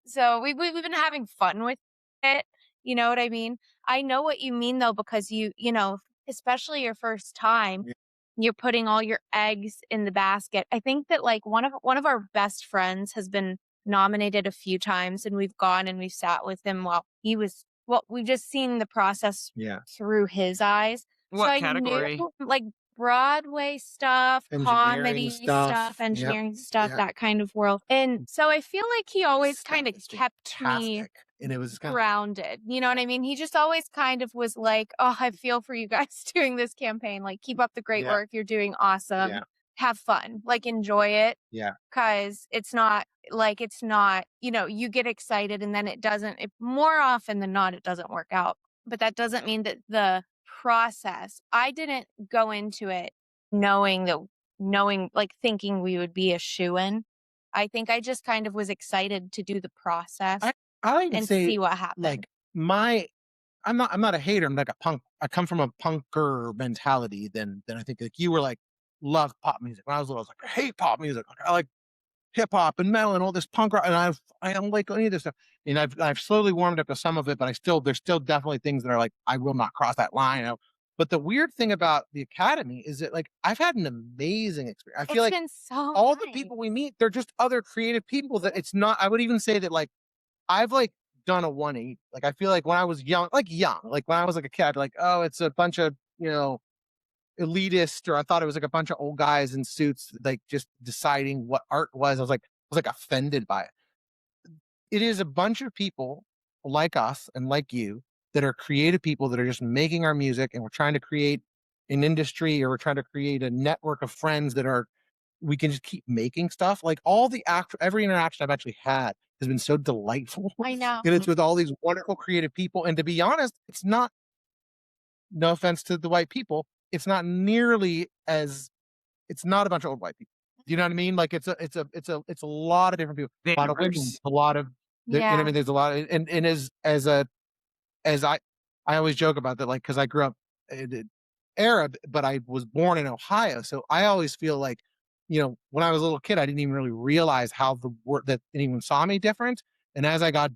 So we've been having fun with it. You know what I mean? I know what you mean though, because you know, especially your first time, you're putting all your eggs in the basket. I think that like one of our best friends has been nominated a few times, and we've gone and we've sat with him while he was. Well, we've just seen the process through his eyes. What so category? I knew, like Broadway stuff, comedy stuff, engineering stuff, that kind of world. And so I feel like he always kind of kept me and it was grounded. You know what I mean? He just always kind of was like, oh, I feel for you guys doing this campaign. Like, keep up the great work. You're doing awesome. Yeah. Have fun. Like, enjoy it. Yeah. Because it's not, you get excited and then more often than not, it doesn't work out. But that doesn't mean that the process, I didn't go into it thinking we would be a shoo-in. I think I just kind of was excited to do the process. I even and say, see what happens. Like I'm not a hater. I'm like a punk. I come from a punker mentality. Then I think like you were like love pop music. When I was little, I was like, I hate pop music. I like hip hop and metal and all this punk rock. And I don't like any of this stuff. And I've slowly warmed up to some of it, but there's still definitely things that are like, I will not cross that line. But the weird thing about the Academy is that like I've had an amazing experience. I feel like all the people we meet, they're just other creative people that it's not. I would even say that like I've like done a 180. Like I feel like when I was young, like when I was like a kid, like, oh, it's a bunch of, elitist, or I thought it was like a bunch of old guys in suits, like just deciding what art was. I was like offended by it. It is a bunch of people like us and like you that are creative people that are just making our music, and we're trying to create an industry, or we're trying to create a network of friends we can just keep making stuff. Like every interaction I've actually had has been so delightful. I know. And it's with all these wonderful creative people. And to be honest, it's not, no offense to the white people, it's not it's not a bunch of old white people. Do you know what I mean? Like it's a lot of different people. A lot of women, a lot of, you know what I mean? There's a lot of, and as I always joke about that, like, cause I grew up Arab, but I was born in Ohio. So I always feel like, when I was a little kid, I didn't even really realize how that anyone saw me different. And as I got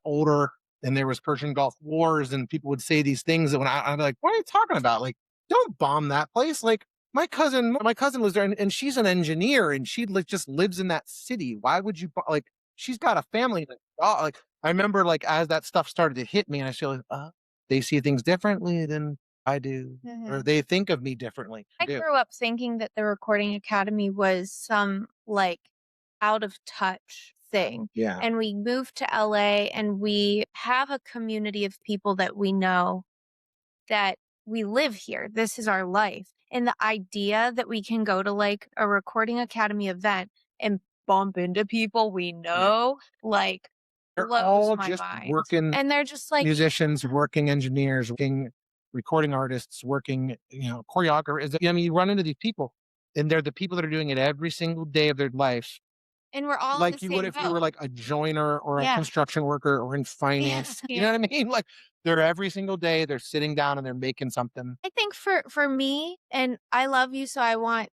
older, and there was Persian Gulf Wars, and people would say these things that when I'd be like, what are you talking about? Like, don't bomb that place. Like my cousin lives there, and she's an engineer, and she just lives in that city. Why would you like? She's got a family. Like I remember, like as that stuff started to hit me, and I feel like, they see things differently than I do, or they think of me differently. I grew up thinking that the Recording Academy was some like out of touch thing. Yeah. And we moved to LA, and we have a community of people that we know that we live here. This is our life. And the idea that we can go to like a Recording Academy event and bump into people we know, like, they're all just mind. Working, and they're just like musicians, working engineers, working recording artists, working, choreographers. I mean, you run into these people, and they're the people that are doing it every single day of their life. And we're all like you would if you were like a joiner or a construction worker or in finance. You know what I mean? Like they're every single day, they're sitting down and they're making something. I think for me, and I love you, so I want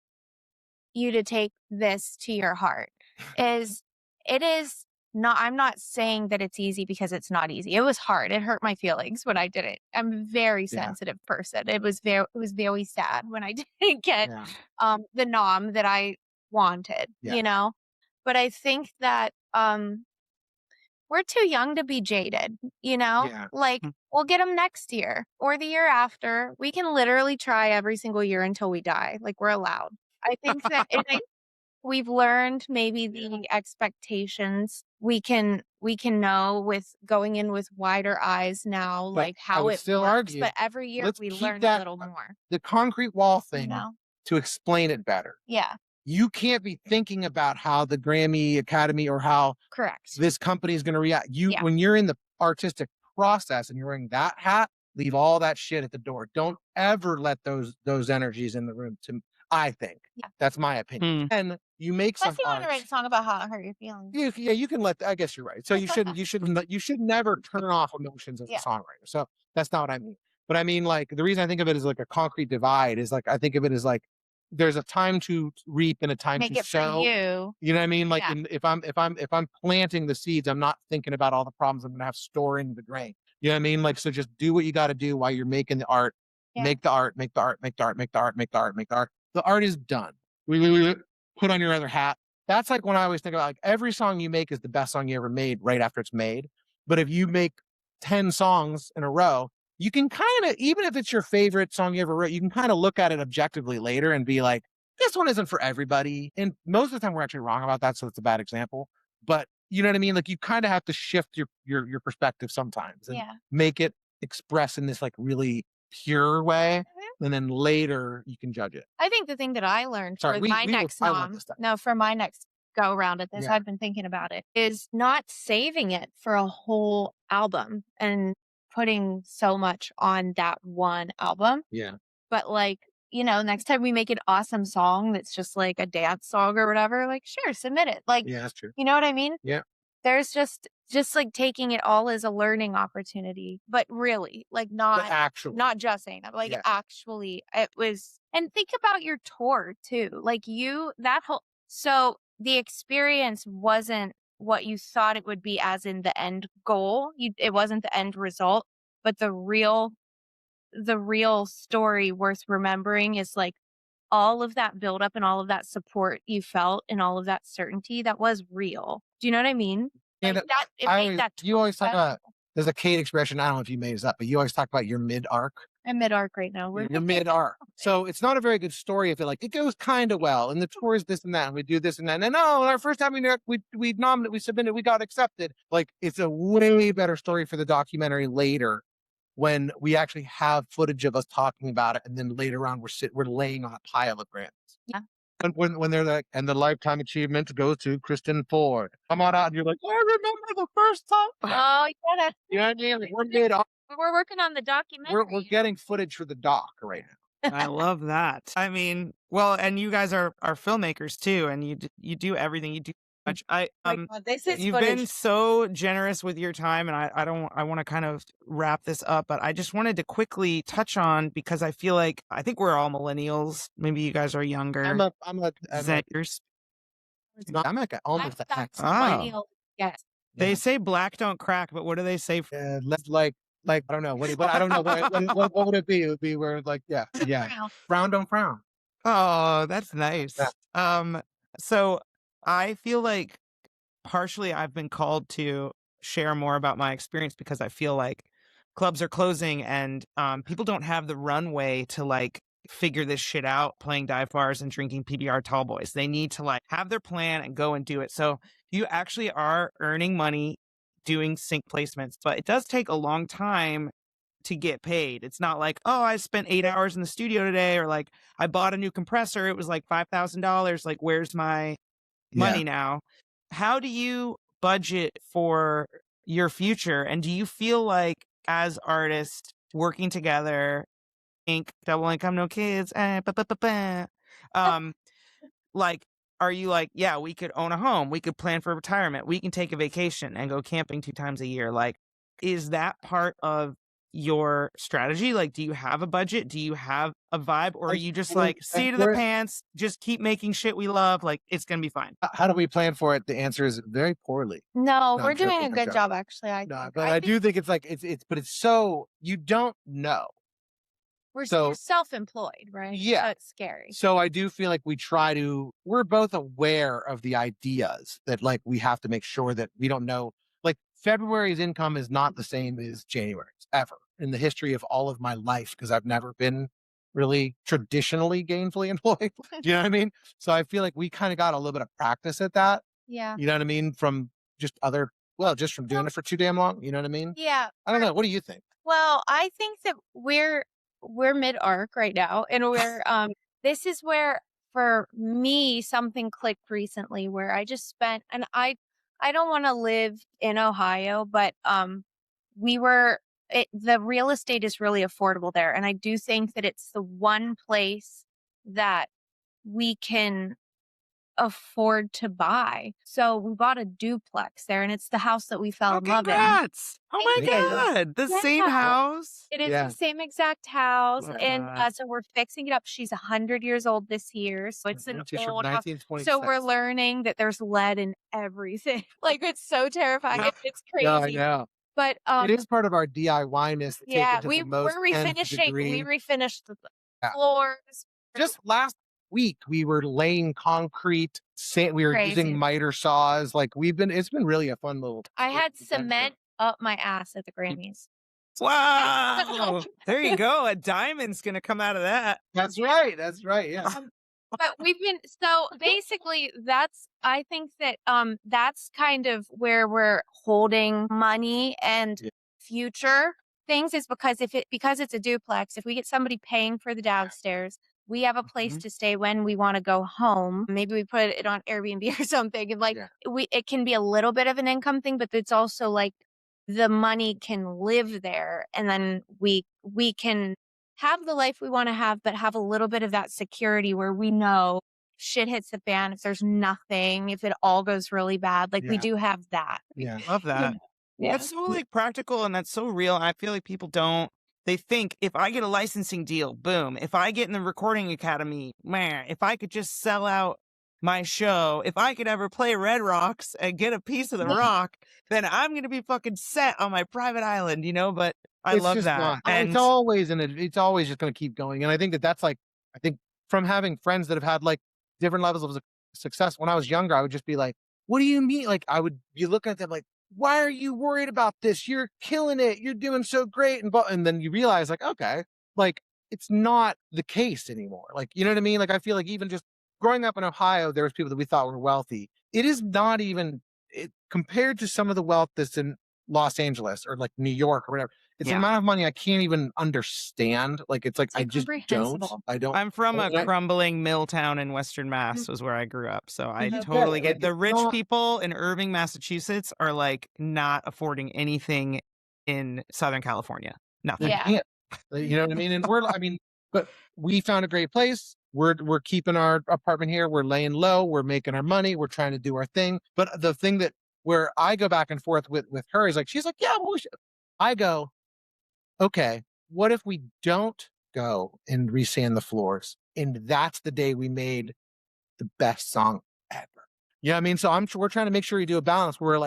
you to take this to your heart, it is I'm not saying that it's easy because it's not easy. It was hard. It hurt my feelings when I did it. I'm a very sensitive person. It was very sad when I didn't get the nom that I wanted, you know? But I think that we're too young to be jaded, you know? Like, we'll get them next year or the year after. We can literally try every single year until we die. Like, we're allowed. I think that we've learned maybe the expectations. We can know with going in with wider eyes now, But like I how would it still works. argue, But every year let's we keep learn a that little more. the concrete wall thing You know? to explain it better. Yeah, You can't be thinking about how the Grammy Academy or how correct. this company is going to react. When you're in the artistic process and you're wearing that hat, leave all that shit at the door. Don't ever let those energies in the room. I think that's my opinion. And you make some Unless you want to write a song about how it hurt your feelings. you can let. I guess you're right. So you should never turn off emotions as a songwriter. So that's not what I mean. But I mean, like, the reason I think of it as like a concrete divide is like, I think of it as like, there's a time to reap and a time Make to it sow. for you. You know what I mean? Like, if I'm planting the seeds, I'm not thinking about all the problems I'm gonna have storing the grain. You know what I mean? Like, so just do what you got to do while you're making the art. Make the art. Make the art. Make the art. Make the art. Make the art. Make the art. The art is done. Put on your other hat. That's like when I always think about, like, every song you make is the best song you ever made right after it's made. But if you make 10 songs in a row, you can kind of, even if it's your favorite song you ever wrote, you can kind of look at it objectively later and be like, this one isn't for everybody. And most of the time we're actually wrong about that. So it's a bad example, but you know what I mean? Like, you kind of have to shift your perspective sometimes and make it express in this like really pure way. And then later you can judge it. I think the thing that I learned for my next go around at this, I've been thinking about it, is not saving it for a whole album and putting so much on that one album. Yeah. But like, you know, next time we make an awesome song that's just like a dance song or whatever, like, sure, submit it. Like, that's true. You know what I mean? Yeah. There's just like taking it all as a learning opportunity, but really, like, not just saying that, but like actually it was. And think about your tour too. Like, so the experience wasn't what you thought it would be as in the end goal. It wasn't the end result, but the real story worth remembering is like all of that buildup and all of that support you felt and all of that certainty that was real. Do you know what I mean? And Like you always talk about, there's a Kate expression, I don't know if you made this up, but you always talk about your mid-arc. I'm mid-arc right now. You're mid-arc. So it's not a very good story if it goes kind of well, and the tour is this and that, and we do this and that. And our first time we nominated, we submitted, we got accepted. Like, it's a way better story for the documentary later when we actually have footage of us talking about it, and then later on we're laying on a pile of grants. Yeah. And when they're like, and the lifetime achievement goes to Kristen Ford. Come on out, and you're like, I remember the first time. Oh, yeah. You know what I mean? Like, we're mid-arc. We're working on the documentary. We're getting footage for the doc right now. I love that. I mean, well, and you guys are filmmakers too, and you do everything. You do much. You've been so generous with your time, and I want to kind of wrap this up, but I just wanted to quickly touch on, because I feel like I think we're all millennials. Maybe you guys are younger. I'm like almost the X. Oh. Yes. They say black don't crack, but what do they say? Like, I don't know. I don't know. What would it be? It would be where, like, frown don't frown. Oh, that's nice. Yeah. So I feel like partially I've been called to share more about my experience because I feel like clubs are closing and people don't have the runway to like figure this shit out playing dive bars and drinking PBR tall boys. They need to like have their plan and go and do it. So you actually are earning money doing sync placements, but it does take a long time to get paid. It's not like, oh, I spent 8 hours in the studio today, or like I bought a new compressor, it was like $5,000. Like, where's my money now? How do you budget for your future? And do you feel like as artists working together, double income, no kids, like, are you like, yeah, we could own a home, we could plan for retirement, we can take a vacation and go camping 2 times a year? Like, is that part of your strategy? Like, do you have a budget? Do you have a vibe? Or are you just like, seat of the pants, just keep making shit we love? Like, it's going to be fine. How do we plan for it? The answer is very poorly. No, we're doing a good job, actually. I do think it's like, but it's so, you don't know. We're self-employed, right? Yeah. So it's scary. So I do feel like we're both aware of the ideas that like we have to make sure that we don't know. Like February's income is not the same as January's ever in the history of all of my life because I've never been really traditionally gainfully employed. You know what I mean? So I feel like we kind of got a little bit of practice at that. Yeah. You know what I mean? From just from doing it for too damn long. You know what I mean? Yeah. I don't know. What do you think? Well, I think that we're mid-arc right now, and we're this is where for me something clicked recently where I just spent, and I don't want to live in Ohio, but the real estate is really affordable there, and I do think that it's the one place that we can afford to buy. So we bought a duplex there, and it's the house that we fell in love in. Congrats! Oh my God, the same house. It is the same exact house, Love and that. so we're fixing it up. She's 100 years old this year, so it's an old house. 1926. So we're learning that there's lead in everything. Like it's so terrifying. It's crazy. Yeah, I know. But it is part of our DIY-ness. We're refinishing. We refinished the floors. Just last week, we were laying concrete. We were using miter saws. Like it's been really a fun little. I had cement up my ass at the Grammys. Wow. There you go. A diamond's going to come out of that. That's right. Yeah. But so basically I think that that's kind of where we're holding money and future things is because it's a duplex, if we get somebody paying for the downstairs, we have a place to stay when we want to go home. Maybe we put it on Airbnb or something. And it can be a little bit of an income thing, but it's also like the money can live there. And then we can have the life we want to have, but have a little bit of that security where we know shit hits the fan. If there's nothing, if it all goes really bad, like we do have that. Yeah. Love that. Yeah. That's so like practical and that's so real. I feel like people they think if I get a licensing deal, boom. If I get in the recording academy, man, if I could just sell out my show, if I could ever play Red Rocks and get a piece of the rock, then I'm going to be fucking set on my private island, but I love that. And it's always just going to keep going. And I think that's like, I think from having friends that have had like different levels of success, when I was younger, I would just be like, what do you mean? Like I would be looking at them like, why are you worried about this? You're killing it. You're doing so great. And then you realize like, okay, like it's not the case anymore. Like, you know what I mean? Like, I feel like even just growing up in Ohio, there was people that we thought were wealthy. It is not even compared to some of the wealth that's in Los Angeles or like New York or whatever. It's an amount of money I can't even understand. Like, it's like, I just don't. I'm from a crumbling mill town in Western Mass was where I grew up. So I totally get the rich people in Irving, Massachusetts are like not affording anything in Southern California. Nothing. Yeah. You know what I mean? And but we found a great place. We're keeping our apartment here. We're laying low. We're making our money. We're trying to do our thing. But the thing that where I go back and forth with her is like, she's like, yeah, well, I go, okay, what if we don't go and resand the floors? And that's the day we made the best song ever. You know what I mean? So we're trying to make sure we do a balance where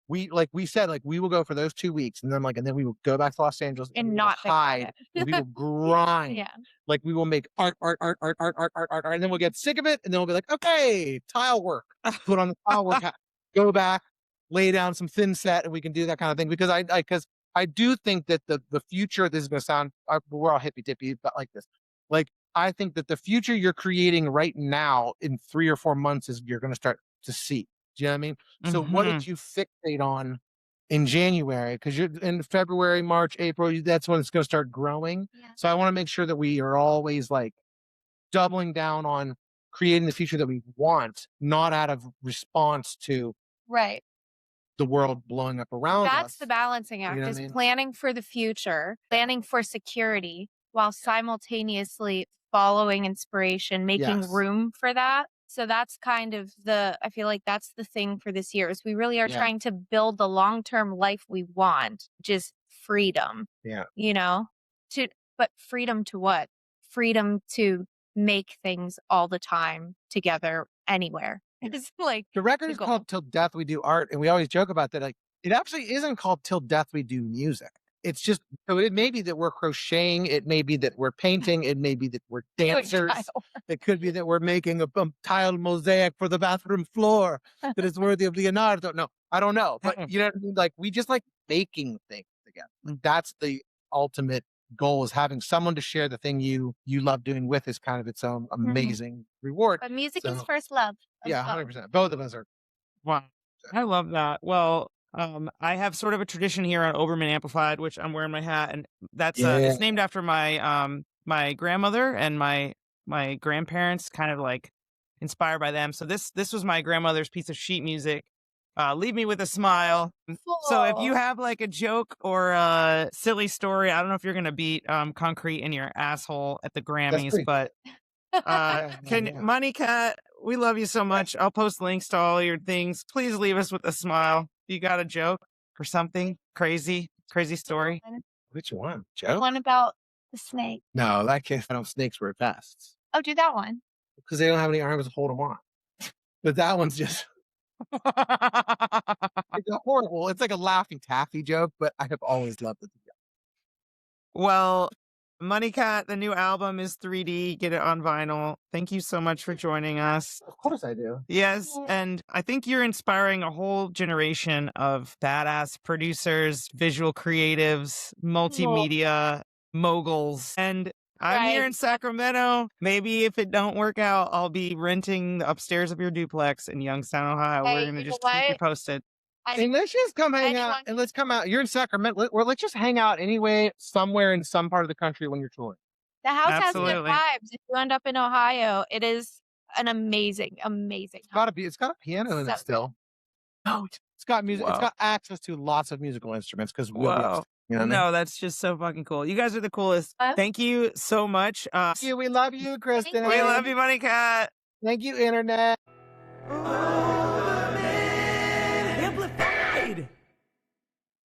we said, we will go for those 2 weeks. And then we will go back to Los Angeles and not hide. And we will grind. Yeah. Like we will make art. And then we'll get sick of it. And then we'll be like, okay, tile work, put on the tile work hat, go back, lay down some thin set, and we can do that kind of thing. Because I do think that the future, this is going to sound, we're all hippy dippy, but like this, like, I think that the future you're creating right now in 3 or 4 months is you're going to start to see. Do you know what I mean? So what did you fixate on in January? Because you're in February, March, April, that's when it's going to start growing. Yeah. So I want to make sure that we are always like doubling down on creating the future that we want, not out of response to the world blowing up around us. That's the balancing act, is planning for the future, planning for security, while simultaneously following inspiration, making room for that. So that's kind of I feel like that's the thing for this year, is we really are trying to build the long-term life we want, just freedom. Yeah. You know, but freedom to what? Freedom to make things all the time together anywhere. It's like the record is called Till Death We Do Art, and we always joke about that. Like, it actually isn't called Till Death We Do Music. It's just, so it may be that we're crocheting, it may be that we're painting, it may be that we're dancers, it could be that we're making a tile mosaic for the bathroom floor that is worthy of Leonardo. No, I don't know, but you know what I mean? Like, we just like making things together. That's the ultimate goal, is having someone to share the thing you love doing with is kind of its own amazing reward. But music is first love. Yeah, 100%. Both of us are. Wow. I love that. Well, I have sort of a tradition here on Oberman Amplified, which I'm wearing my hat, and that's it's named after my my grandmother and my grandparents, kind of like inspired by them. So this was my grandmother's piece of sheet music. Leave me with a smile. So if you have like a joke or a silly story, I don't know if you're gonna beat Concrete in your asshole at the Grammys, but Munnycat, we love you so much. I'll post links to all your things. Please leave us with a smile. You got a joke or something crazy story? Which one? Joke? One about the snake. No, that can't. I don't. Snakes wear vests. Oh, do that one. Because they don't have any arms to hold them on. But that one's just. It's a horrible. It's like a Laughing Taffy joke, but I have always loved it. Well, Munnycat, the new album is 3D. Get it on vinyl. Thank you so much for joining us. Of course I do. Yes, and I think you're inspiring a whole generation of badass producers, visual creatives, multimedia moguls. And I'm here in Sacramento. Maybe if it don't work out, I'll be renting the upstairs of your duplex in Youngstown, Ohio. We're going to just keep you posted. And let's just come hang out. And let's come out. You're in Sacramento. Or let's just hang out anyway, somewhere in some part of the country when you're touring. The house has good vibes. If you end up in Ohio, it is an amazing house. It's got a piano in it still. Oh, it's got music. Wow. It's got access to lots of musical instruments because you know what I mean? That's just so fucking cool. You guys are the coolest. Thank you so much. Thank you. We love you, Kristen. We love you, Munnycat. Thank you, Internet.